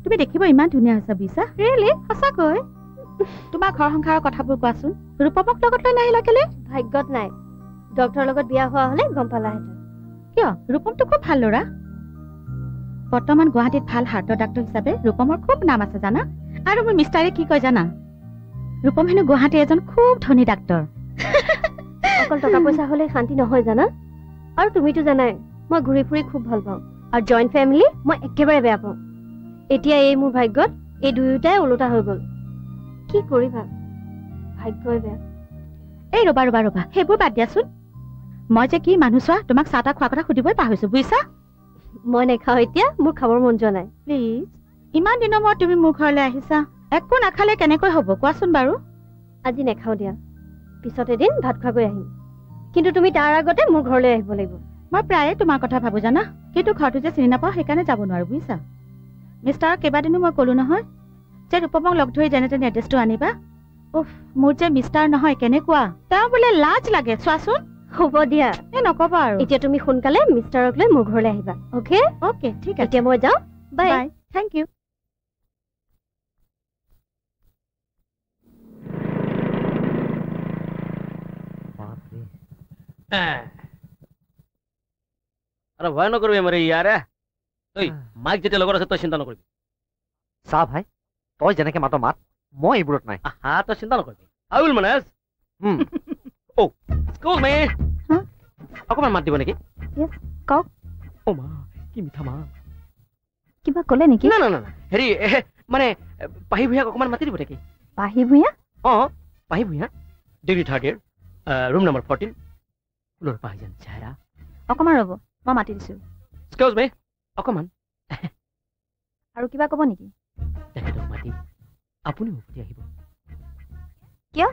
তুমি দেখিব ইমান ধুনীয়া হৈছে বিছা ৰিয়েলি সঁচাকৈ তোমাৰ ঘৰ সংসাৰৰ কথাবোৰ কোৱাচোন ৰূপমক লগত লৈ নাহিলা কেলে ভাগ্যত নাই ডক্টৰৰ লগত বিয়া হোৱা হলে গম পালাহেঁতেন কিয় ৰূপমটো খুব ভাল ল'ৰা বৰ্তমান গুৱাহাটীত ভাল হাৰ্টৰ ডাক্তৰ হিচাপে ৰূপমৰ খুব নাম আছে জানা আৰু মোৰ মিষ্টাৰে কি কয় জানা ৰূপম হেনো গুৱাহাটীৰ এজন খুব ধনী ডাক্তৰ অকল টকা পইচা হলে শান্তি নহয় জানা আৰু তুমিতো জানাই মই ঘূৰি ফুৰি খুব ভাল পাওঁ আৰু জইণ্ট ফেমিলি মই একেবাৰে বেয়া পাওঁ এতিয়া এই মোৰ ভাগ্যত এই দুয়োটাই ওলোটা হৈ গ'ল কি কৰিবা ভাগ্যই বেয়া এই ৰবা ৰবা ৰবা সেইবোৰ বাদ দিয়াচোন মই যে কি মানুহ চোৱা তোমাক চাহ তাহ খোৱা কথা সুধিবই পাহৰিছো বুজিছা মই নেখাওঁ এতিয়া মোৰ খাবৰ মন যোৱা নাই প্লিজ ইমান দিনৰ মূৰত তুমি মোৰ ঘৰলৈ আহিছা একো নাখালে কেনেকৈ হ'ব কোৱাচোন বাৰু আজি নেখাওঁ দিয়া পিছত এদিন ভাত খোৱাকৈ আহিম কিন্তু তুমি তাৰ আগতে মোৰ ঘৰলৈ আহিব লাগিব মই প্ৰায়ে তোমাৰ কথা ভাবো জানা কিন্তু ঘৰটো যে চিনি নাপাওঁ সেইকাৰণে যাব নোৱাৰো বুজিছা মিষ্টাৰক কেইবাদিনো মই ক'লো নহয় যে ৰূপমক লগ ধৰি যেনে তেনে এড্ৰেছটো আনিবা মোৰ যে মিষ্টাৰ নহয় কেনেকুৱা তেওঁ বোলে লাজ লাগে চোৱাচোন হ'ব দিয়া নকবা আৰু এতিয়া তুমি সোনকালে মিষ্টাৰক লৈ মোৰ ঘৰলৈ আহিবা অ'কে অ'কে ঠিক আছে এতিয়া মই যাওঁ বাই থেংক ইউ আরে ভয় নকরবি আমার ইয়ারে ওই মাইক যেটা লগৰ আছে তই চিন্তা নকৰিবি চা ভাই তই যেনেকে মাত মাত মই এইবোৰত নাই হা তই চিন্তা নকৰিবি আই উইল মেনেজ ও এক্সকিউজ মি অকমান মাত দিব নেকি ইয়েস কওক ও মা কি মিঠা মা কিবা ক'লে নেকি না না না হেৰি মানে পাহি ভূঞাক অকমান মাতি দিব নেকি পাহি ভূঞা পাহি Bhuyan degree third year room number 14 ফুলৰ পাহিজান চেহেৰা অকমান ৰ'ব মই মাতি দিছো এক্সকিউজ মি অকমান আৰু কিবা ক'ব নেকি তেখেতক মাতি আপুনি উভতি আহিব কিয়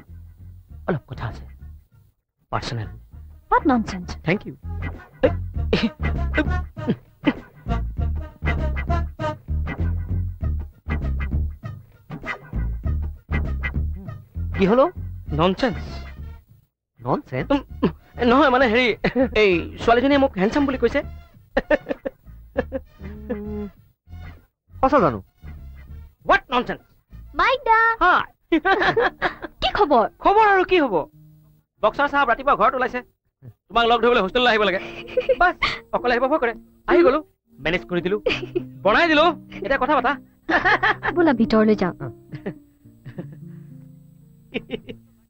অলপ কথা আছে personal what nonsense thank you কি হলো ননচেন্স ননচেন্স নহয় মানে হেৰি এই ছোৱালীজনীয়ে মোক হেণ্ডসাম বুলি কৈছে সঁচা জানো হোৱাট ননচেন্স মাইক দা হাই কি খবৰ খবৰ আৰু কি হ'ব বক্সাৰ সাহেব ৰাতিপুৱা ঘৰত ওলাইছে তোমাক লগ ধৰিবলৈ হোষ্টেললৈ আহিব লাগে বাছ অকলে আহিব ভয় কৰে আহি গলো মেনেজ কৰি দিলো বনাই দিলো এতিয়া কথা পাতা বোলা ভিতৰলৈ যাওঁ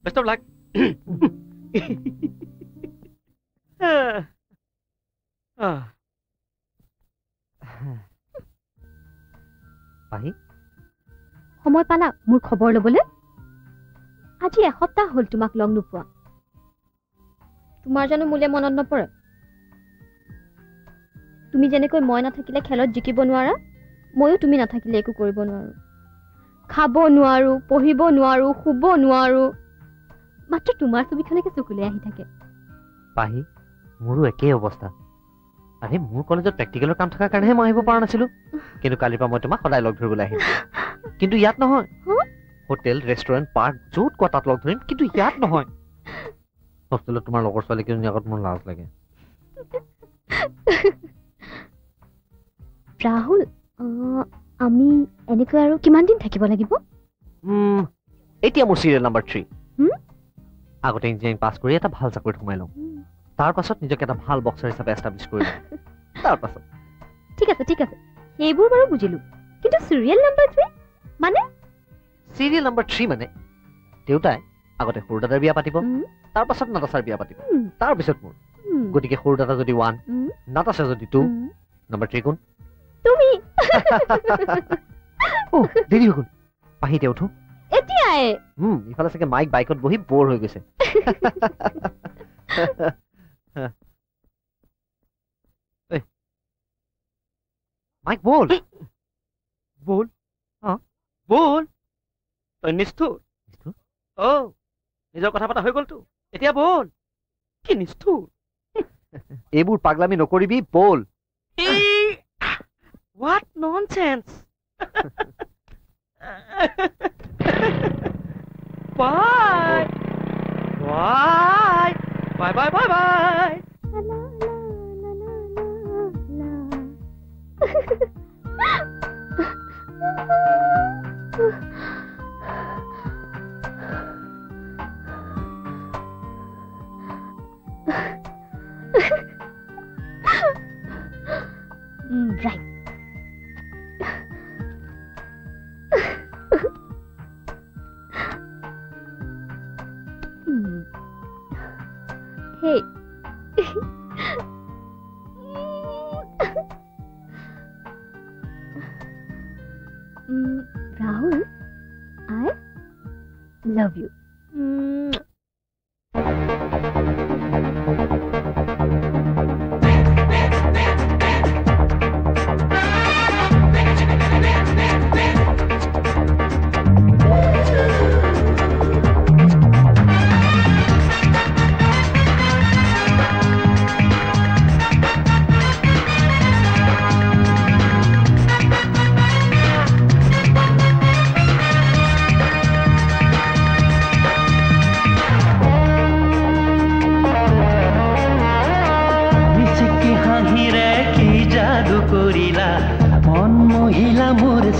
বেষ্ট অফ লাক পাহি সময় পালা মোৰ খবৰ ল'বলৈ আজি এসপ্তাহ হ'ল তোমাক লগ নোপোৱা তোমাৰ জানো মোলৈ মনত নপৰে তুমি যেনেকৈ মই নাথাকিলে খেলত জিকিব নোৱাৰা ময়ো তুমি নাথাকিলে একো কৰিব নোৱাৰো খাব নোৱাৰো পঢ়িব নোৱাৰো শুব নোৱাৰো মাত্ৰ তোমাৰ ছবিখনকে চকুলৈ আহি থাকে পাহি মোৰো একেই অৱস্থা আৰে মোৰ কলেজত প্ৰেক্টিকেলৰ কাম থকাৰ কাৰণেহে মই আহিব পৰা নাছিলো কিন্তু কালিৰ পৰা মই তোমাক সদায় লগ ধৰিবলৈ আহিম কিন্তু ইয়াত নহয় হোটেল ৰেষ্টুৰেণ্ট পাৰ্ক য'ত কোৱা তাত লগ ধৰিম কিন্তু ইয়াত নহয় হোষ্টেলত তোমাৰ লগৰ ছোৱালীকেইজনীৰ আগত মোৰ লাজ লাগে ৰাহুল আমি এনেকৈ আৰু কিমান দিন থাকিব লাগিব এতিয়া মোৰ চিৰিয়েল নম্বৰ 3 আগতে ইঞ্জিনিয়াৰিং পাছ কৰি এটা ভাল চাকৰিত সোমাই লওঁ তাৰ পাছত নিজকে এটা ভাল বক্সাৰ হিচাপে এষ্টাব্লিছ কৰি লওঁ তাৰ পাছত ঠিক আছে সেইবোৰ বাৰু বুজিলো কিন্তু চিৰিয়েল নম্বৰ 3 মানে চিৰিয়েল নম্বৰ 3 মানে দেউতাই আগতে সৰু দাদাৰ বিয়া পাতিব তাৰ পাছত নাতাছাৰ বিয়া পাতিব তাৰ পিছত মোৰ গতিকে সৰু দাদা যদি 1 নাতাছা যদি 2 নম্বৰ 3 কোন তুমি ও দেৰি হৈ গ'ল পাহিতে উঠো এতিয়াই ইফালে চাগে মাইক বাইকত বহি বৰ হৈ গৈছে মাইক বল বল বল তই নিষ্ঠুৰ নিজৰ কথা পতা হৈ গ'লতো এতিয়া বল কি নিষ্ঠুৰ এইবোৰ পাগলামি নকৰিবি বল What nonsense! Bye! Bye! Bye bye bye bye! Right. Hey. Rahul, I love you.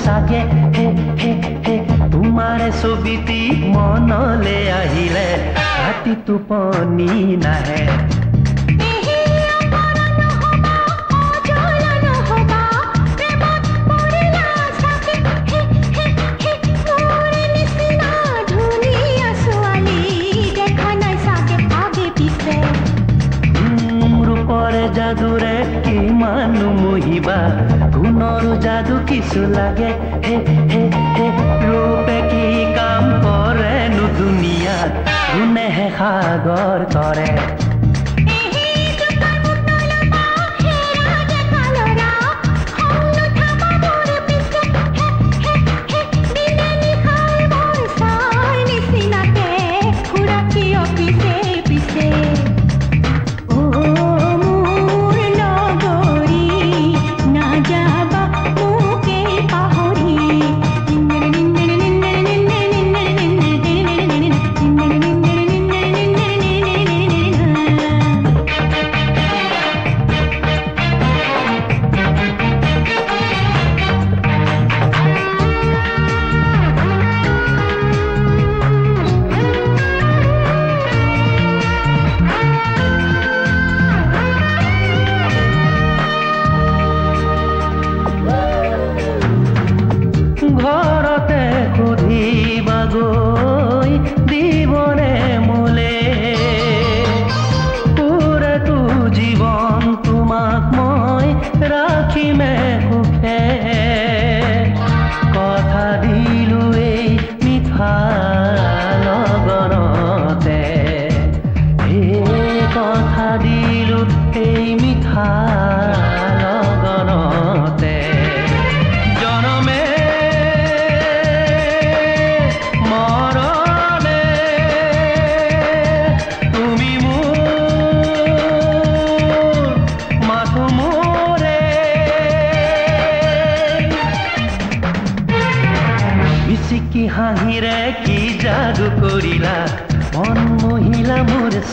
চাগে হে হে হে তোমাৰ ছবিটি মনলে আহিলে ৰাতি টোপনি নাহে যাদুৰে কিমান মোহিবা গুণৰ যাদু কিছু লাগে হে হে হে ৰূপে কি কাম কৰেনো দুনিয়াত গুণেহে সাগৰ কৰে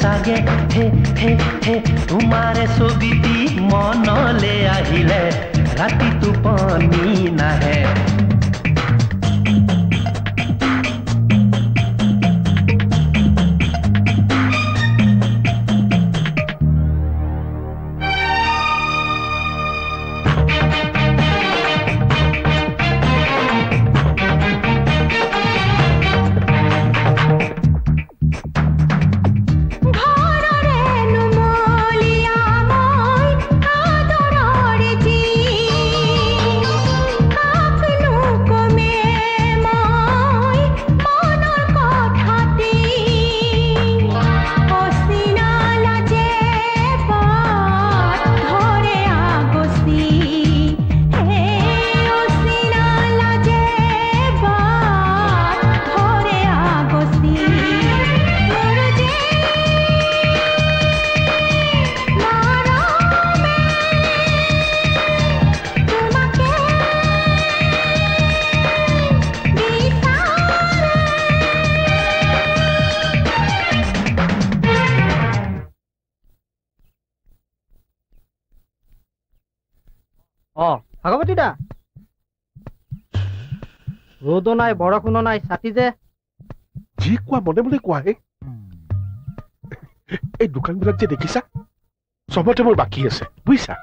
চাগে হে হে হে তোমাৰ ছবিটি মনলে আহিলে ৰাতি টোপনি নাহে ৰ'দো নাই বৰষুণো নাই ছাতি যে যি কোৱা মনে মনে কোৱা হে এই দোকানবিলাক যে দেখিছা চবতে মোৰ বাকী আছে বুজিছা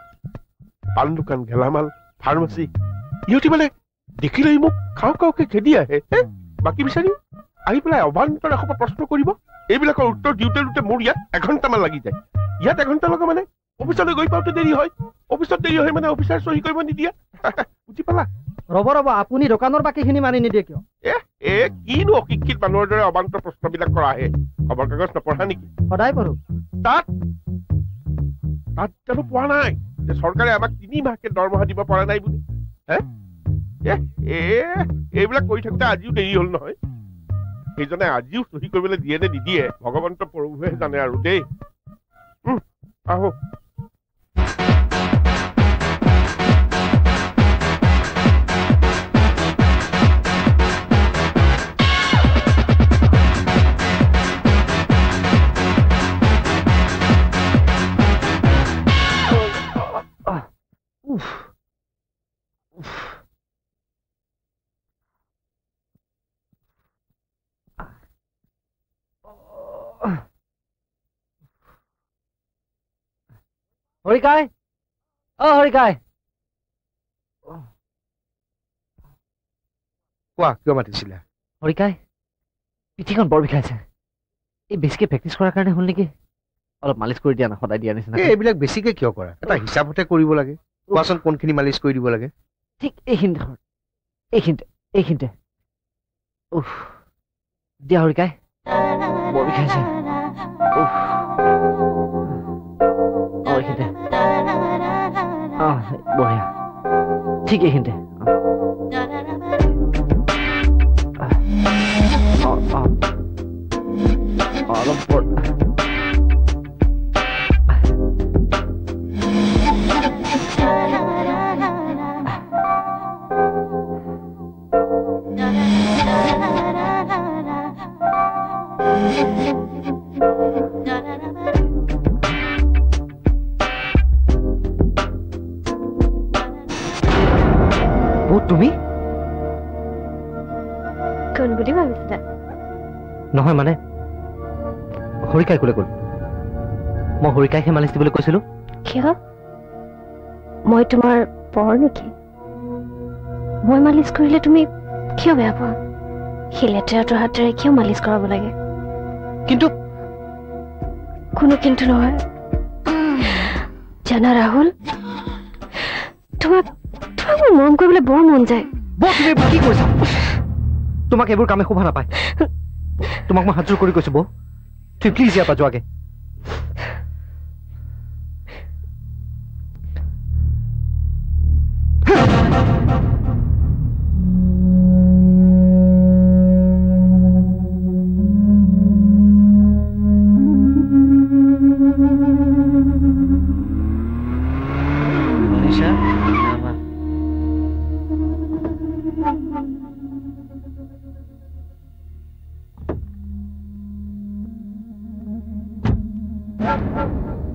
পাণ দোকান গেলামাল ফাৰ্মাচী ইহঁতি মানে দেখিলেই মোক খাওঁ খাওঁকে খেদি আহে বাকী বিচাৰি আহি পেলাই অবান্তৰ এসোপা প্ৰশ্ন কৰিব এইবিলাকৰ উত্তৰ দিওঁতে দিওঁতে মোৰ ইয়াত এঘণ্টামান লাগি যায় ইয়াত এঘণ্টা লগা মানে অফিচলৈ গৈ পাওঁতে দেৰি হয় অফিচত দেৰি হয় মানে অফিচাৰ চহী কৰিব নিদিয়ে বুজি পালা ৰ'ব আপুনি দোকানৰ বাকীখিনি মানি নিদিয়ে কিয় কিনো অশিক্ষিত মানুহৰ দৰে অবান্তৰ প্ৰশ্নবিলাক কৰা আহে খবৰ কাগজ নপঢ়া নেকি সদায় পঢ়ো তাত জানো পোৱা নাই যে চৰকাৰে আমাক 3 মাহকে দৰমহা দিব পৰা নাই বুলি এইবিলাক কৰি থাকোঁতে আজিও দেৰি হ'ল নহয় সেইজনে আজিও চহী কৰিবলৈ দিয়ে নে নিদিয়ে ভগৱন্ত প্ৰভুহে জানে আৰু দেই আহো হৰিকাই হৰিকাই কোৱা কিয় মাতিছিলা হৰিকাই পিঠিখন বৰ বিষাইছে এই বেছিকে প্ৰেক্টিচ কৰাৰ কাৰণে হ'ল নেকি অলপ মালিচ কৰি দিয়া না সদায় দিয়া নিচিনা এইবিলাক বেছিকে কিয় কৰা এটা হিচাপতে কৰিব লাগে কোৱাচোন কোনখিনি মালিচ কৰি দিব লাগে ঠিক এইখিনিতে উফ দিয়া হৰিকাই বৰ বিষাইছে এইখিনিতে বঢ়িয়া ঠিক এইখিনিতে অলপ তুমি কোন বুলি ভাবিছিলা নহয় মানে হৰিকাই ক'লে গ'ল মই হৰিকাইহে মালিচ দিবলৈ কৈছিলো কিয় মই তোমাৰ পৰ নেকি মই মালিচ কৰিলে তুমি কিয় বেয়া পোৱা সেই লেতেৰাটোৰ হাতেৰে কিয় মালিচ কৰাব লাগে কিন্তু কোনো কিন্তু নহয় জানা ৰাহুল তোমাক মোৰ মৰম কৰিবলৈ বৰ মন যায় তুমি কি কৈছা তোমাক এইবোৰ কামে শোভা নাপায় তোমাক মই হাতযোৰ কৰি কৈছো বৌ তুমি প্লিজ ইয়াৰ পৰা যোৱাগে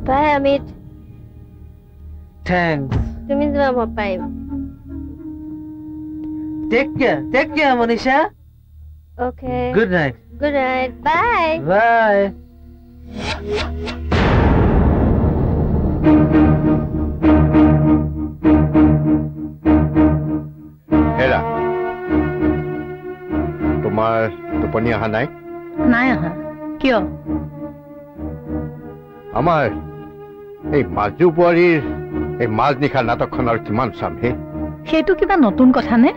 Bye, Amit. Thanks. তুমি যোৱা মই পাৰিম Take care, Manisha. Okay. Good night. Good night. Bye. Bye. হেৰা তোমাৰ টোপনি অহা নাই নাই অহা কিয় আমাৰ এই মাজু বোৱাৰীৰ এই মাজনিশা নাটকখনৰ কিমান চাম হে সেইটো কিবা নতুন কথা নে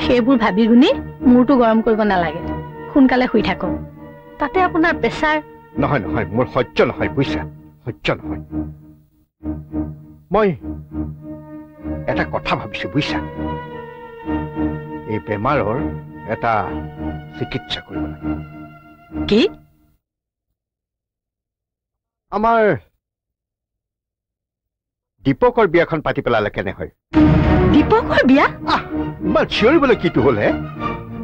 সেইবোৰ ভাবি গুণি মূৰটো গৰম কৰিব নালাগে সোনকালে শুই থাকক তাতে আপোনাৰ প্ৰেছাৰ নহয় নহয় মোৰ সহ্য নহয় বুজিছা সহ্য নহয় মই এটা কথা ভাবিছো বুজিছা এই বেমাৰৰ এটা চিকিৎসা কৰিব লাগে কি আমাৰ দীপকৰ বিয়াখন পাতি পেলালে কেনে হয় দীপকৰ বিয়া ইমান চিঞৰিবলৈ কিটো হল হে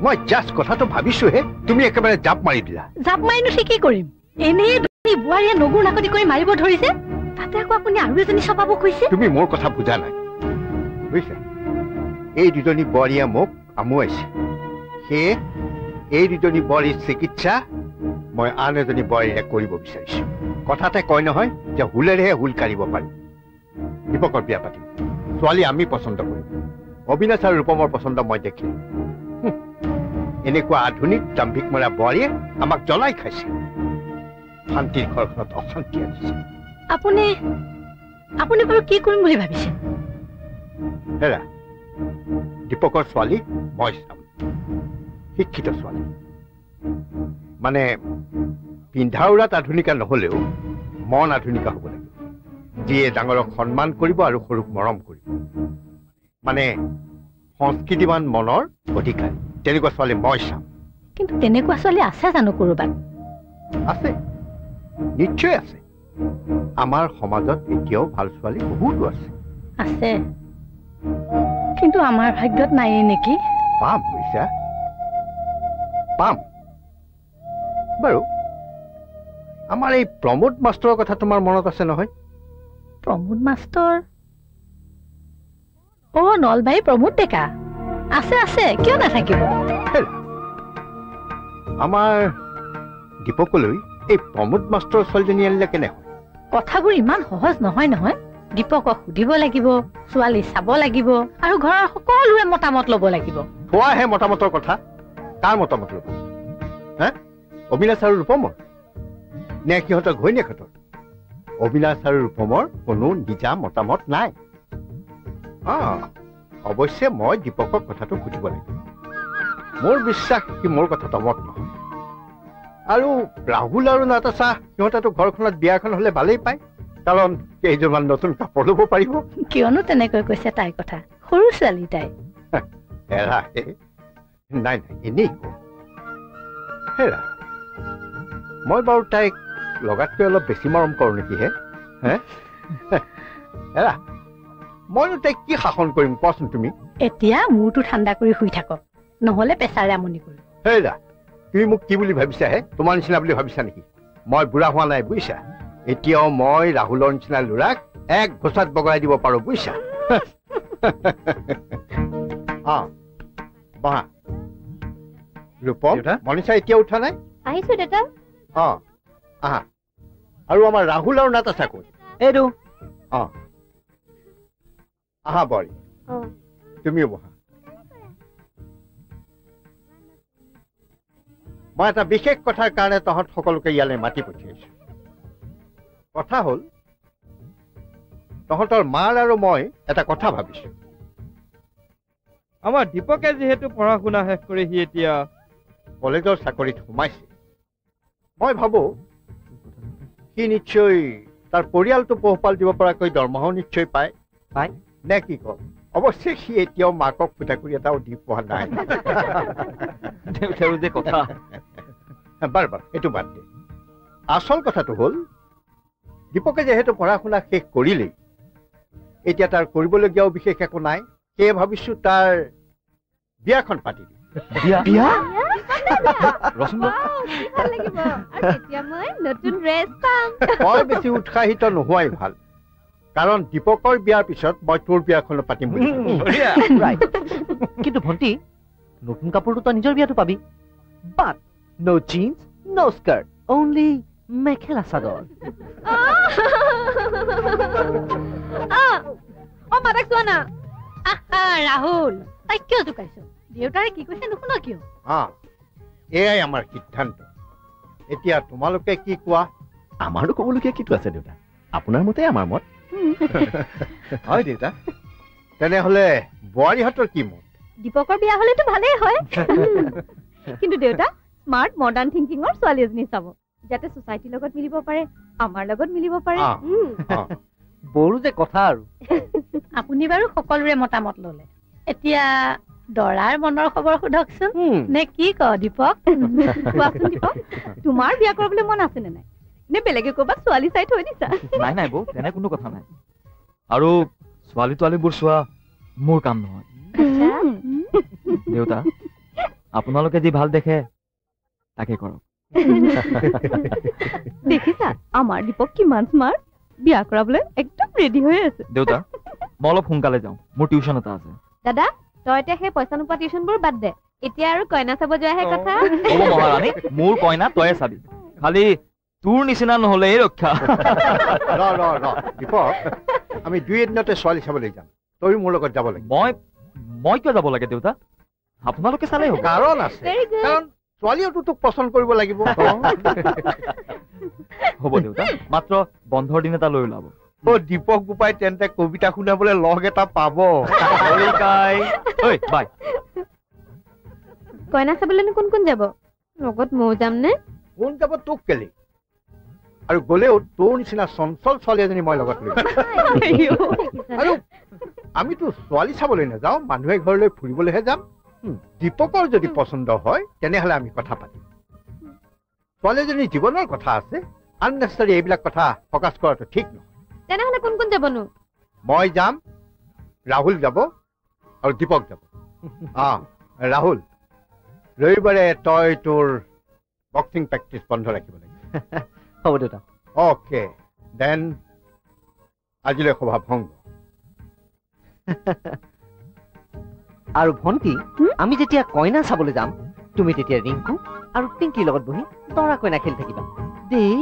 মই জাষ্ট কথাটো ভাবিছোহে তুমি একেবাৰে জাপ মাৰি দিলা জাপ মাৰিনো সি কি কৰিম এনেই বোৱাৰীয়ে নগুৰ নাকতি কৰি মাৰিব ধৰিছে তাতে আকৌ আপুনি আৰু এজনী চপাব কৈছে তুমি মোৰ কথা বুজা নাই বুজিছা এই দুজনী বোৱাৰীয়ে মোক আমুৱাইছে সেয়ে এই দুজনী বোৱাৰীৰ চিকিৎসা মই আন এজনী বোৱাৰীৰে কৰিব বিচাৰিছো কথাতে কয় নহয় যে হুলেৰেহে হুল কাঢ়িব পাৰি দীপকৰ বিয়া পাতিম ছোৱালী আমি পচন্দ কৰিম অবিনাশ আৰু ৰূপমৰ পচন্দ মই দেখিম এনেকুৱা আধুনিক দাম্ভিক মৰা বোৱাৰীয়ে আমাক জ্বলাই খাইছে শান্তিৰ ঘৰখনত অশান্তি আনিছে আপুনি বাৰু কি কৰিম বুলি ভাবিছে হেৰা দীপকৰ ছোৱালী মই চাম শিক্ষিত ছোৱালী মানে পিন্ধা উৰাত আধুনিকা নহলেও মন আধুনিকা হ'ব লাগিব যিয়ে ডাঙৰক সন্মান কৰিব আৰু সৰুক মৰম কৰিব মানে সংস্কৃতিবান মনৰ অধিকাৰী তেনেকুৱা ছোৱালী মই চাম কিন্তু তেনেকুৱা ছোৱালী আছে জানো ক'ৰবাত আছে নিশ্চয় আছে আমাৰ সমাজত এতিয়াও ভাল ছোৱালী বহুতো আছে আছে কিন্তু আমাৰ ভাগ্যত নাই নেকি পাম বুজিছা পাম বাৰু আমাৰ এই প্ৰমোদ মাষ্টৰৰ কথা তোমাৰ মনত আছে নহয় প্ৰমোদ মাষ্টৰ নলবাৰী প্ৰমোদ ডেকা আছে আছে কিয় নাথাকিব আমাৰ দীপকলৈ এই প্ৰমোদ মাষ্টৰৰ ছোৱালীজনী আনিলে কেনে হয় কথাবোৰ ইমান সহজ নহয় নহয় দীপকক সুধিব লাগিব, ছোৱালী চাব লাগিব আৰু ঘৰৰ সকলোৰে মতামত ল'ব লাগিব। থোৱাহে মতামতৰ কথা। কাৰ মতামত ল'ব? হে, অবিনাশ আৰু ৰূপমৰ নে সিহঁতৰ ঘৈণীয়েকহঁতৰ? অবিনাশ আৰু ৰূপমৰ কোনো নিজা মতামত নাই। অৱশ্যে মই দীপকক কথাটো সুধিব লাগিব। মোৰ বিশ্বাস সি মোৰ কথা তমত নহয়। আৰু ৰাহুল আৰু নাতাশা সিহঁতেতো ঘৰখনত বিয়াখন হলে ভালেই পায়, কাৰণ কেইযোৰমান নতুন কাপোৰ ল'ব পাৰিব। কিয়নো তেনেকৈ কৈছে তাইৰ কথা? সৰু ছোৱালী তাই। হেৰা নাই এনেই হেৰা, মই বাৰু তাইক লগাতকৈ অলপ বেছি মৰম কৰোঁ নেকি হে? হেৰা, মইনো তাইক কি শাসন কৰিম কোৱাচোন তুমি? এতিয়া মূৰটো ঠাণ্ডা কৰি শুই থাকক, নহলে পেছাৰে আমনি কৰিব। হেৰা, তুমি মোক কি বুলি ভাবিছা হে? তোমাৰ নিচিনা বুলি ভাবিছা নেকি? মই বুঢ়া হোৱা নাই বুজিছা। এতিয়াও মই ৰাহুলৰ নিচিনা ল'ৰাক এক ঘোচাত বগৰাই দিব পাৰো বুজিছা। বহা। ৰূপম, মনিষা এতিয়া উঠা নাই? আহিছো দেউতা। আহা। আৰু আমাৰ ৰাহুল আৰু নাতাশা ক'ত? এইটো। আহা বৰী, তুমিও বহা। মই এটা বিশেষ কথাৰ কাৰণে তহঁত সকলোকে ইয়ালৈ মাতি পঠিয়াইছো। কথা হ'ল, তহঁতৰ মাৰ আৰু মই এটা কথা ভাবিছো। আমাৰ দীপকে যিহেতু পঢ়া শুনা শেষ কৰি সি এতিয়া কলেজৰ চাকৰিত সোমাইছে, মই ভাবো সি নিশ্চয় তাৰ পৰিয়ালটো পোহপাল দিব পৰাকৈ দৰমহাও নিশ্চয় পায় নে কি কম? অৱশ্যে সি এতিয়াও মাকক ফুটা কৰি এটাও দি পোৱা নাই। বাৰু এইটো বাদ দে। আচল কথাটো হ'ল, দীপকে যিহেতু পঢ়া শুনা শেষ কৰিলেই, এতিয়া তাৰ কৰিবলগীয়াও বিশেষ একো নাই। সেয়ে ভাবিছো তাৰ বিয়াখন পাতি দিম। মই বেছি উৎসাহিত নোহোৱাই ভাল, কাৰণ দীপকৰ বিয়াৰ পিছত মই তোৰ বিয়াখনো পাতিম বুলি। কিন্তু ভণ্টি, নতুন কাপোৰটো তই নিজৰ বিয়াটো পাবি, বাট no jeans, no skirt, only mekhela chador. মাতাক চোৱা না। ৰাহুল, তাই কিয় জোকাইছ? দেউতাৰে কি কৈছে নুশুন কিয়? এয়াই আমাৰ সিদ্ধান্ত। এতিয়া তোমালোকে কি কোৱা? আমাৰো ক'বলগীয়া কিটো আছে দেউতা, আপোনাৰ মতে আমাৰ মত। হয় দেউতা। তেনেহলে বোৱাৰীহঁতৰ কি মত? দীপকৰ বিয়া হলেতো ভালেই হয়, কিন্তু দেউতা স্মাৰ্ট মডাৰ্ণ থিংকিঙৰ ছোৱালী এজনী চাব, যাতে ছচাইটিৰ লগত মিলিব পাৰে, আমাৰ লগত মিলিব পাৰে। বড়ো যে কথা আৰু। আপুনি বাৰু সকলোৰে মতামত ললে, এতিয়া দৰাৰ মনৰ খবৰ সোধকচোন। নে কি ক দীপক? কোৱাচোন দীপক, তোমাৰ বিয়া কৰিবলৈ মন আছে নে নাই? নে বেলেগে ক'ৰবাত ছোৱালী চাই থৈ দিছা? নাই বৌ, তেনে কোনো কথা নাই। আৰু ছোৱালী তোৱালীবোৰ চোৱা মোৰ কাম নহয়। দেউতা, আপোনালোকে যি ভাল দেখে তাকে কৰক। দেখিছা আমাৰ দীপক কিমান স্মাৰ্ট, বিয়া কৰাবলৈ একদম ৰেডি হৈ আছে। দেউতা, মই অলপ সোনকালে যাওঁ, মোৰ টিউচন এটা আছে। দাদা, তই এতিয়া সেই পইচা নোপোৱা টিউচনবোৰ বাদ দে, এতিয়া আৰু কইনা চাব যোৱাহে কথা। হ'ব মহাৰাণী, মোৰ কইনা তয়ে চাবি, খালি তোৰ নিচিনা নহলে এই ৰক্ষা। দীপক, আমি দুই এদিনতে ছোৱালী চাবলৈ যাম, তই মোৰ লগত যাব লাগিব। মই কিয় যাব লাগে দেউতা? আপোনালোকে চালেই হ'ব। কাৰণ আছে, কাৰণ ছোৱালীওতো তোক পচন্দ কৰিব লাগিব। হ'ব দেউতা, মাত্ৰ বন্ধৰ দিন এটা লৈ ওলাব। দীপক গোপাই তেন্তে কবিতা শুনাবলৈ লগ এটা পাব। বাই। কইনা চাবলৈনো কোন কোন যাব? লগত ময়ো যাম নে? কোন যাব তোক কেলে? আৰু গলেও তোৰ নিচিনা চঞ্চল ছোৱালী এজনী মই লগত লৈ। আৰু আমিতো ছোৱালী চাবলৈ নাযাওঁ, মানুহে ঘৰলৈ ফুৰিবলৈহে যাম। দীপকৰ যদি পচন্দ হয় তেনেহলে আমি কথা পাতিম। ছোৱালীজনীৰ জীৱনৰ কথা আছে, আননেচেচাৰী এইবিলাক কথা প্ৰকাশ কৰাটো ঠিক নহয়। তেনেহলে কোন কোন যাবনো? মই যাম, ৰাহুল যাব আৰু দীপক যাব। ৰাহুল, ৰবিবাৰে তই তোৰ বক্সিং প্ৰেক্টিচ বন্ধ ৰাখিব লাগিব। হ'ব দেউতা। অ'কে দেন, আজিলৈ সভা ভংগ। আৰু ভণ্টি, আমি যেতিয়া কইনা চাবলৈ যাম, তুমি তেতিয়া ৰিংকু আৰু পিংকিৰ লগত বহি দৰা কইনা খেলি থাকিবা দেই।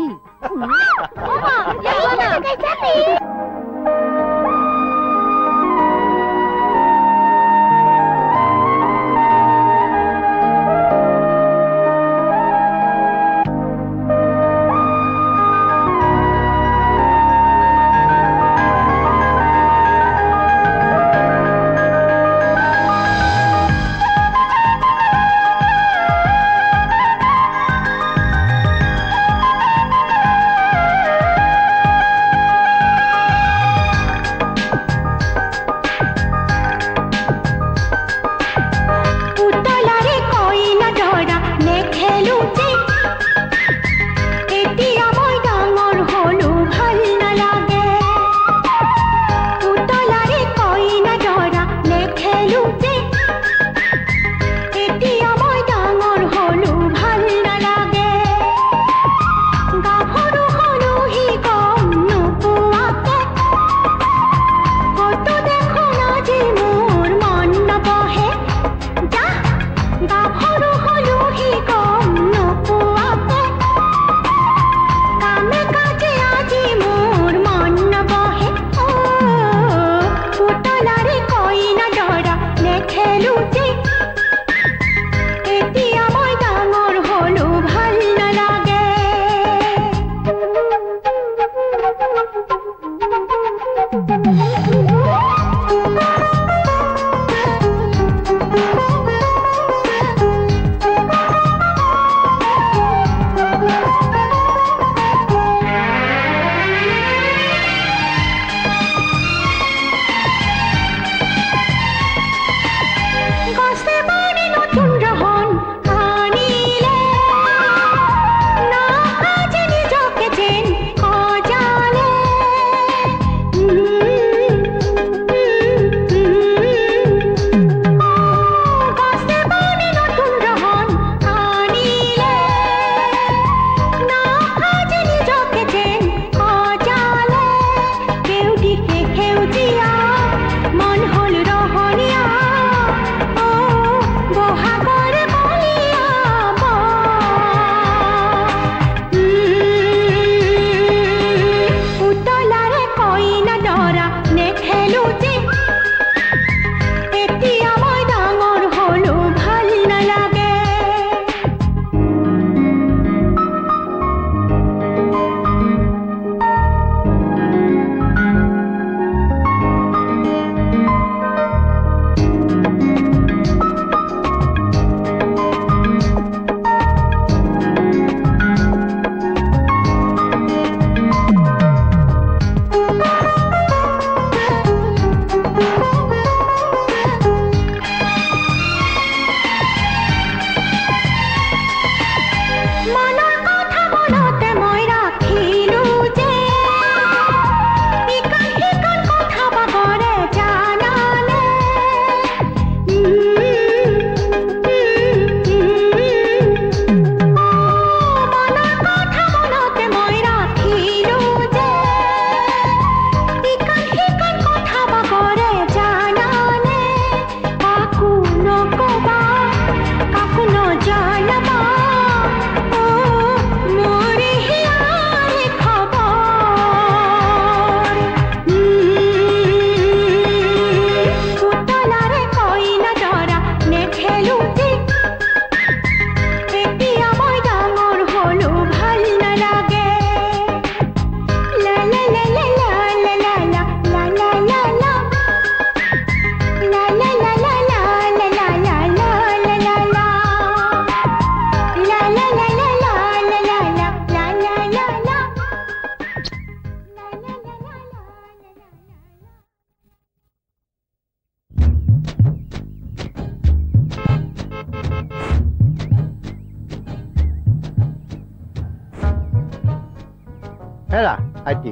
হেৰা আইটি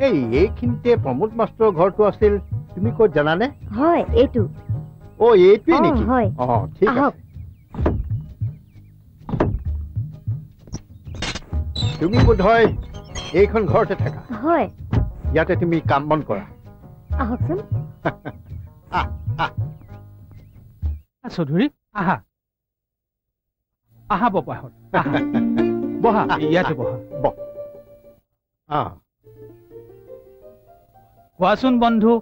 এইখিনিতে প্ৰমোদ মাষ্টৰৰ ঘৰটো আছিল তুমি ক'ত জানানে হয় এইটো এইটোৱে নেকি হয় ঠিক আছে তুমি বোধহয় এইখন ঘৰতে থাকা হয় ইয়াতে তুমি কাম বন কৰা আহকচোন চৌধুৰী আহা আহা বপাহত বহা ইয়াতে বহা কোৱাচোন বন্ধু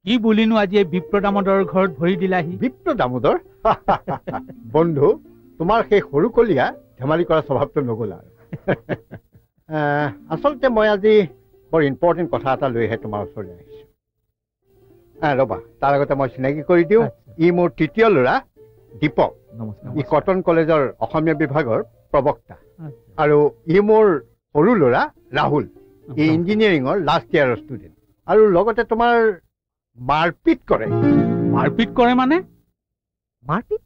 কি বুলিনো আজি বিপ্ৰ দামোদৰ ঘৰত ভৰি দিলাহি বিপ্ৰ দামোদৰ বন্ধু তোমাৰ সেই সৰু কলীয়া ধেমালি কৰা স্বভাৱটো নগ'ল আৰু আচলতে মই আজি বৰ ইম্পৰ্টেণ্ট কথা এটা লৈহে তোমাৰ ওচৰলৈ আহিছোঁ ৰ'বা তাৰ আগতে মই চিনাকি কৰি দিওঁ ই মোৰ তৃতীয় ল'ৰা দীপক ই কটন কলেজৰ অসমীয়া বিভাগৰ প্ৰবক্তা আৰু ই মোৰ সৰু ল'ৰা ৰাহুল ই ইঞ্জিনিয়াৰিঙৰ লাষ্ট ইয়াৰৰ ষ্টুডেণ্ট আৰু লগতে তোমাৰ মাৰপিট কৰে মানে মাৰপিট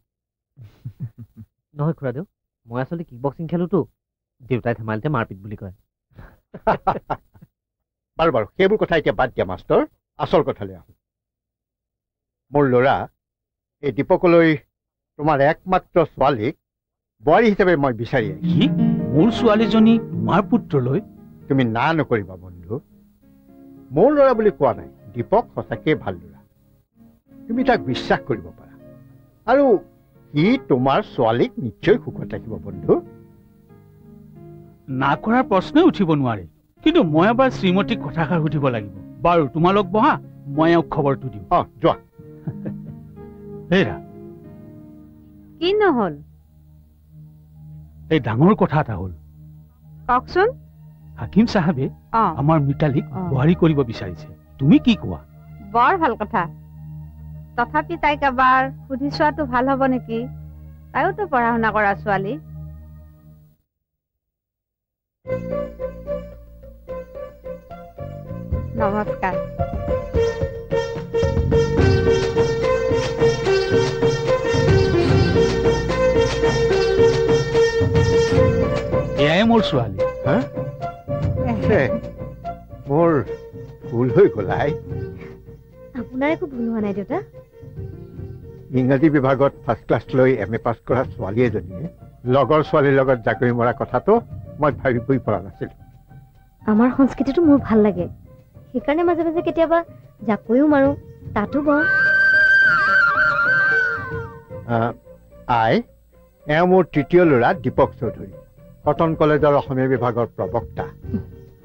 নহয় খুৰাদেউ মই আচলতে কিক বক্সিং খেলোতো দেউতাই ধেমালিতে মাৰপিট বুলি কয় বাৰু বাৰু সেইবোৰ কথা এতিয়া বাদ দিয়া মাষ্টৰ আচল কথালৈ আহোঁ মোৰ ল'ৰা এই দীপকলৈ তোমাৰ একমাত্ৰ ছোৱালীক বোৱাৰী হিচাপে মই বিচাৰি আহিছোঁ মোৰ ছোৱালীজনী তোমাৰ পুত্ৰলৈ তুমি না নকৰিবা বন্ধু মোৰ ল'ৰা বুলি কোৱা নাই দীপক সঁচাকৈ ভাল ল'ৰা তুমি তাক বিশ্বাস কৰিব পাৰা আৰু সি তোমাৰ ছোৱালীক নিশ্চয় সুখত ৰাখিব বন্ধু না কৰাৰ প্ৰশ্নই উঠিব নোৱাৰে কিন্তু মই এবাৰ শ্ৰীমতীক কথাষাৰ সুধিব লাগিব বাৰু তোমালোক বহা মই এওঁক খবৰটো দিম যোৱা হেৰা কি নহল এই ডাঙৰ কথা এটা হ'ল কওকচোন হাকিম চাহাবে আমাৰ মিতালীক বোৱাৰী কৰিব বিচাৰিছে তুমি কি কোৱা বৰ ভাল কথা তথাপি তাইক এবাৰ সুধি চোৱাটো ভাল হ'ব নেকি তাইওতো পঢ়া শুনা কৰা ছোৱালী নমস্কাৰ এয়াই মোৰ ছোৱালী মোৰ ভুল হৈ গলাই আপোনাৰ একো ভুল হোৱা নাই দেউতা ইংৰাজী বিভাগত ফাৰ্ষ্ট ক্লাছ লৈ MA পাছ কৰা ছোৱালী এজনীয়ে লগৰ ছোৱালীৰ লগত জাকৰি মৰা কথাটো মই ভাবিবই পৰা নাছিলোঁ আমাৰ সংস্কৃতিটো মোৰ ভাল লাগে সেইকাৰণে মাজে মাজে কেতিয়াবা জাকৈও মাৰো তাতো বওঁ এওঁ মোৰ তৃতীয় ল'ৰা দীপক চৌধুৰী কটন কলেজৰ অসমীয়া বিভাগৰ প্ৰবক্তা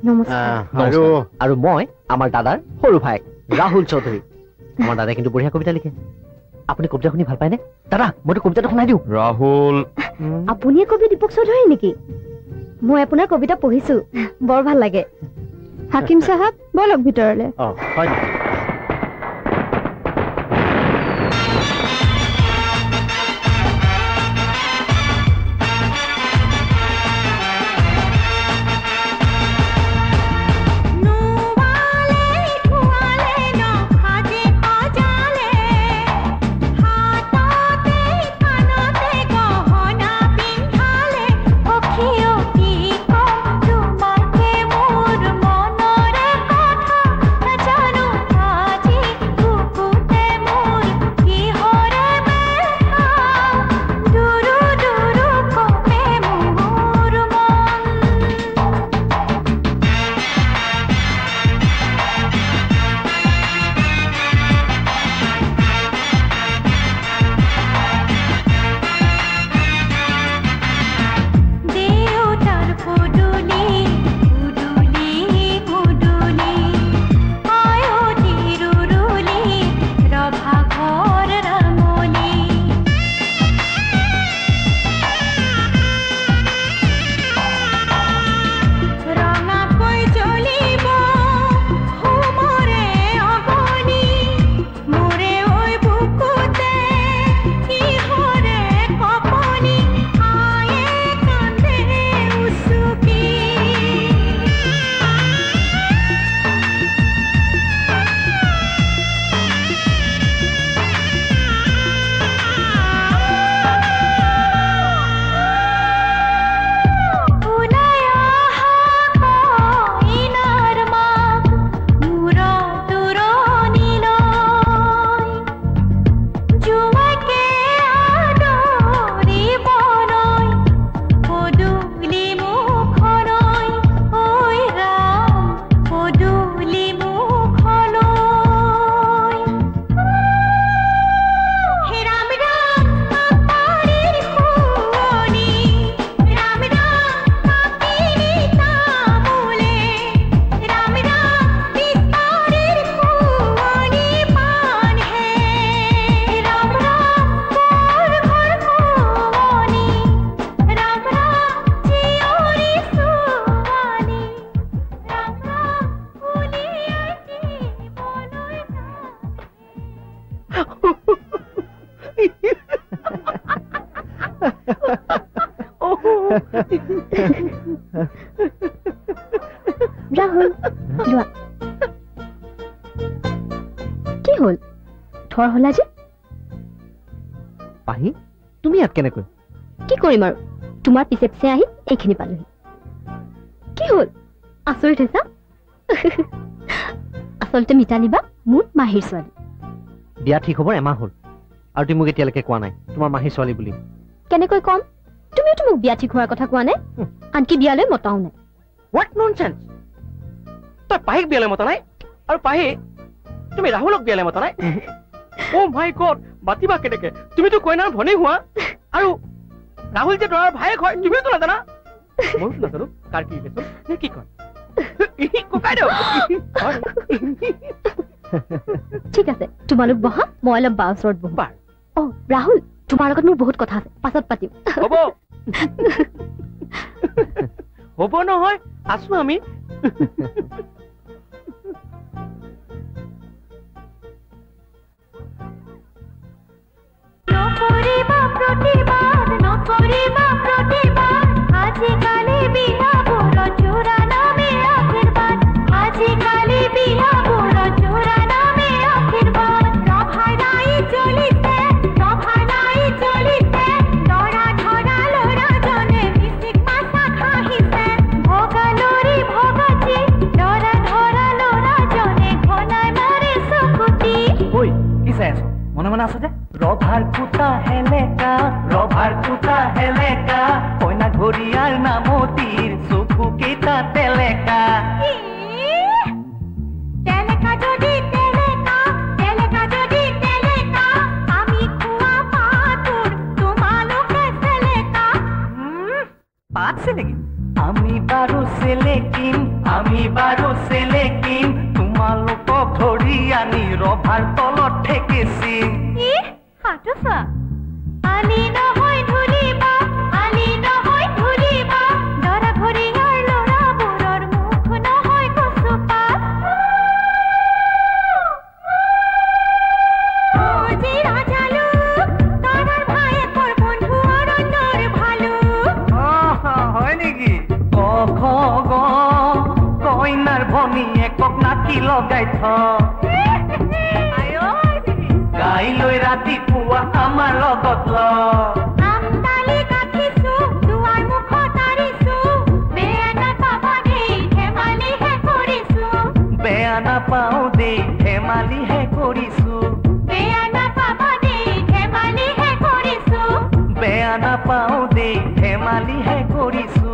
আৰু মই আমাৰ দাদাৰ সৰু ভাই ৰাহুল চৌধুৰী আমাৰ দাদাই কিন্তু বঢ়িয়া কবিতা লিখে আপুনি কবিতা শুনি ভাল পায়নে দাদা মইতো কবিতাটো শুনাই দিওঁ ৰাহুল আপুনিয়ে কবি দীপক চৌধুৰী নেকি মই আপোনাৰ কবিতা পঢ়িছো বৰ ভাল লাগে হাকিম চাহাব বলক ভিতৰলৈ হয় জানো ৰাহুল লোৱা কি হ'ল থৰ হলা যে পাহি তুমি ইয়াত কেনেকৈ কি কৰিম আৰু তোমাৰ পিছে পিছে আহি এইখিনি পালোহি কি হ'ল আচৰিত হৈছা আচলতে মিতালী বা মোৰ মাহীৰ ছোৱালী বিয়া ঠিক হ'ব এমাহ হ'ল আৰু তুমি মোক এতিয়ালৈকে কোৱা নাই তোমাৰ মাহীৰ ছোৱালী বুলি কেনেকৈ কম তুমিওতো মোক বিয়া ঠিক হোৱাৰ কথা কোৱা নাই আনকি বিয়ালৈ মতাও নাই হোৱাট ননচেন্স তই পাহিক বিয়ালৈ মতা নাই আৰু পাহি তুমি ৰাহুলক বিয়ালৈ মতা নাই অ' মাই গড মাতিবা কেনেকে তুমিতো কইনাৰ ভনী হোৱা আৰু ৰাহুল যে দৰাৰ ভায়েক হয় তুমিওতো নাজানা মইতো নাজানো কাৰ কি ৰিলেশ্যন নে কি কয় ককাই দেউ ঠিক আছে তোমালোক বহা মই অলপ বাৰ ওচৰত বহো অ ৰাহুল তোমাৰ লগত মোৰ বহুত কথা আছে পাছত পাতিম হ'ব হ'ব নহয় আছো আমি ৰভাৰ কুটা হেলেকা কইনা ঘৰিয়াৰ নামতিৰ চকু কেইটা তেলেকা আমি বাৰু চেলেকিম তোমালোকক ধৰি আনি ৰভাৰ তলত ঠেকেছিম আলি নহয় ধুলিবা দৰা ঘৰিয়াৰ ল'ৰাবোৰৰ মুখ নহয় কচুপা হয় নেকি কইনাৰ ভনীয়েকক নাকি লগাই গাই লৈ ৰাতিপুৱা আমাৰ লগত বেয়া নাপাওঁ দেই ধেমালিহে কৰিছো বেয়া নাপাওঁ দেই ধেমালিহে কৰিছো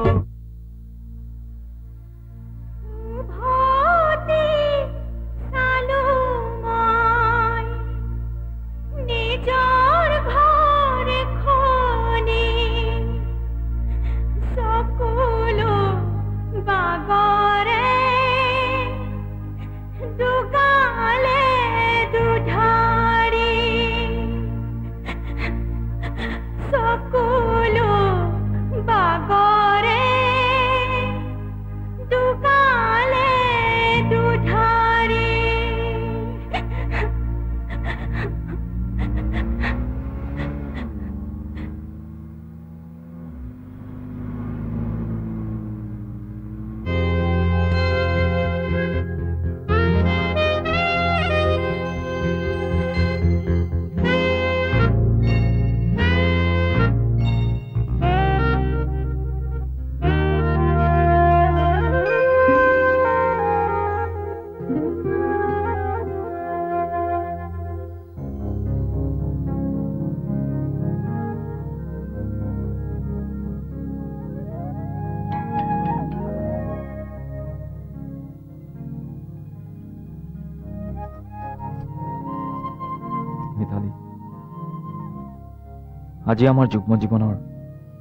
আজি আমাৰ যুগ্ম জীৱনৰ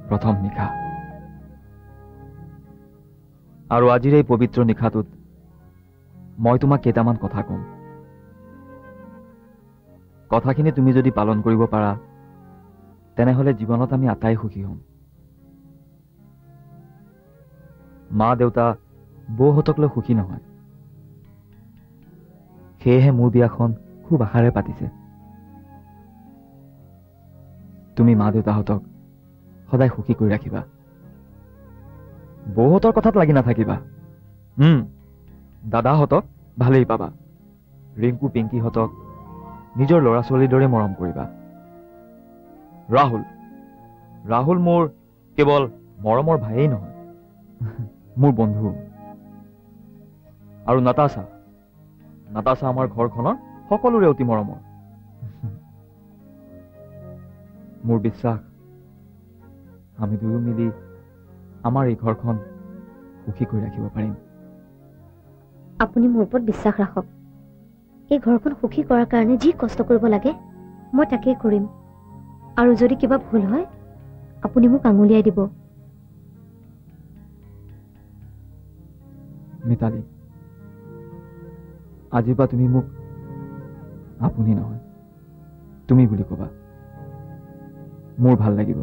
প্ৰথম নিশা আৰু আজিৰ এই পবিত্ৰ নিশাটোত মই তোমাক কেইটামান কথা কম কথাখিনি তুমি যদি পালন কৰিব পাৰা তেনেহলে জীৱনত আমি আটাই সুখী হ'ম মা দেউতা বৌহঁতক লৈ সুখী নহয় সেয়েহে মোৰ বিয়াখন খুব আশাৰে পাতিছে তুমি মা দেউতাহঁতক সদায় সুখী কৰি ৰাখিবা বৌহঁতৰ কথাত লাগি নাথাকিবা দাদাহঁতক ভালেই পাবা ৰিংকু পিংকিহঁতক নিজৰ ল'ৰা ছোৱালীৰ দৰে মৰম কৰিবা ৰাহুল মোৰ কেৱল মৰমৰ ভায়েই নহয় মোৰ বন্ধু আৰু নাতাশা আমাৰ ঘৰখনৰ সকলোৰে অতি মৰমৰ মোৰ বিশ্বাস আমি দুয়ো মিলি আমাৰ এই ঘৰখন সুখী কৰি ৰাখিব পাৰিম আপুনি মোৰ ওপৰত বিশ্বাস ৰাখক এই ঘৰখন সুখী কৰাৰ কাৰণে যি কষ্ট কৰিব লাগে মই তাকেই কৰিম আৰু যদি কিবা ভুল হয় আপুনি মোক আঙুলিয়াই দিব মিতালী আজিৰ পৰা তুমি মোক আপুনি নহয় তুমি বুলি ক'বা মোৰ ভাল লাগিব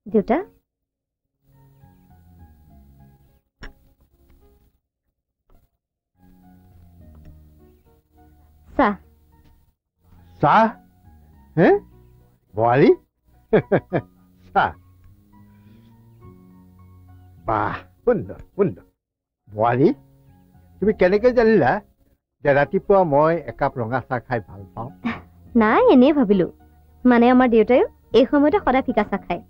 দেউতা চাহ চাহ হে বোৱাৰী চাহ বাহ সুন্দৰ সুন্দৰ বোৱাৰী তুমি কেনেকৈ জানিলা যে ৰাতিপুৱা মই একাপ ৰঙা চাহ খাই ভাল পাওঁ নাই এনেই ভাবিলো মানে আমাৰ দেউতায়ো এই সময়তে সদায় ফিকা চাহ খায়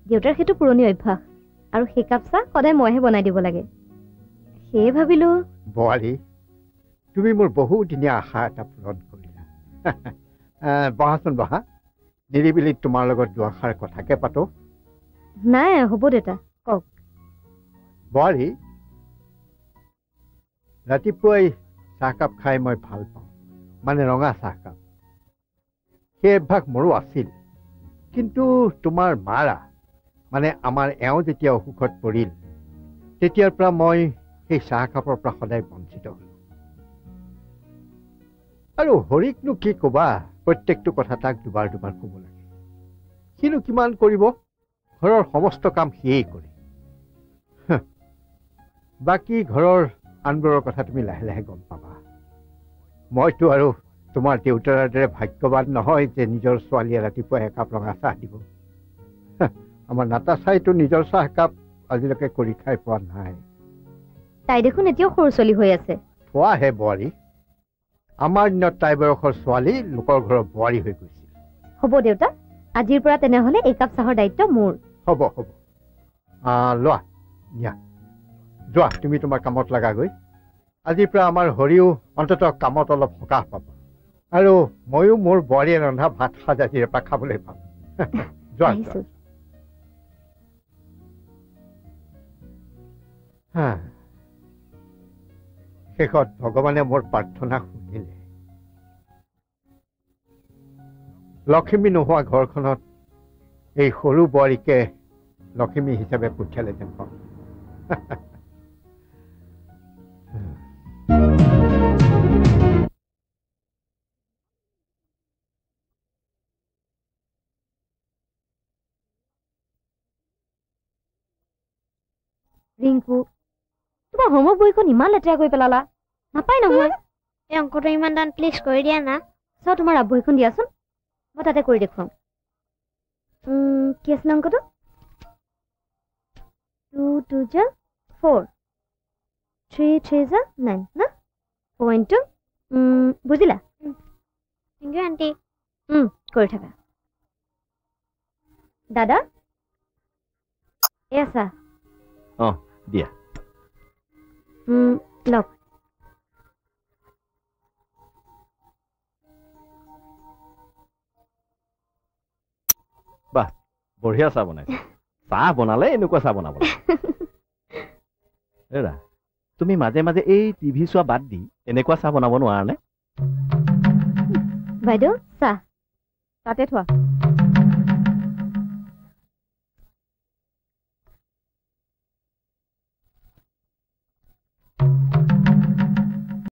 দেউতাৰ সেইটো পুৰণি অভ্যাস আৰু সেই কাপ চাহ সদায় মইহে বনাই দিব লাগে সেয়ে ভাবিলো বোৱাৰী তুমি মোৰ বহুদিনীয়া আশা এটা পূৰণ কৰিলা বহাচোন বহা নিৰিবিলিত তোমাৰ লগত দুআষাৰ কথাকে পাতো নাই হ'ব দেউতা কওক বোৱাৰী ৰাতিপুৱাই চাহকাপ খাই মই ভাল পাওঁ মানে ৰঙা চাহকাপ সেই অভ্যাস মোৰো আছিল কিন্তু তোমাৰ মাৰা মানে আমাৰ এওঁ যেতিয়া অসুখত পৰিল তেতিয়াৰ পৰা মই সেই চাহকাপৰ পৰা সদায় বঞ্চিত হলো আৰু হৰিকনো কি কবা প্ৰত্যেকটো কথা তাক দুবাৰ দুবাৰ ক'ব লাগে সিনো কিমান কৰিব ঘৰৰ সমস্ত কাম সিয়েই কৰে বাকী ঘৰৰ আনবোৰৰ কথা তুমি লাহে লাহে গম পাবা মইতো আৰু তোমাৰ দেউতাৰ দৰে ভাগ্যৱান নহয় যে নিজৰ ছোৱালীয়ে ৰাতিপুৱা একাপ ৰঙা চাহ দিব আমাৰ নাতাচাইতো নিজৰ চাহকাপ আজিলৈকে কৰি খাই পোৱা নাই তাই দেখোন এতিয়াও সৰু ছোৱালী হৈ আছে থোৱাহে বোৱাৰী আমাৰ দিনত তাই বয়সৰ ছোৱালী লোকৰ ঘৰৰ বোৱাৰী হৈ গৈছিল হ'ব দেউতা আজিৰ পৰা তেনেহ'লে এই কাপ চাহৰ দায়িত্ব মোৰ হ'ব হ'ব লোৱা নিয়া যোৱা তুমি তোমাৰ কামত লাগাগৈ আজিৰ পৰা আমাৰ হৰিও অন্ততঃ কামত অলপ সকাহ পাব আৰু ময়ো মোৰ বোৱাৰীয়ে ৰন্ধা ভাত সাজ আজিৰে পৰা খাবলৈ পাম যোৱা শেষত ভগৱানে মোৰ প্ৰাৰ্থনা শুনিলে লক্ষ্মী নোহোৱা ঘৰখনত এই সৰু বোৱাৰীকে লক্ষ্মী হিচাপে পঠিয়ালে যেন পাওঁ ৰিংকু তোমাৰ হোমৱৰ্ক বহিখন ইমান লেতেৰা কৰি পেলালা নাপায় নহয় এই অংকটো ইমান টান প্লিজ কৰি দিয়া না চাওঁ তোমাৰ আপ বহিখন দিয়াচোন মই তাতে কৰি দেখুৱাম কি আছিলে অংকটো 2 2 যা 4 3 3 যা 9 না পইণ্টটো বুজিলা থেংক ইউ আণ্টি কৰি থাকা দাদা এয়া চা দিয়া লওক বাহ বঢ়িয়া চাহ বনাইছে চাহ বনালে এনেকুৱা চাহ বনাব এৰা তুমি মাজে মাজে এই টিভি চোৱা বাদ দি এনেকুৱা চাহ বনাব নোৱাৰা নে বাইদেউ চাহ তাতে থোৱা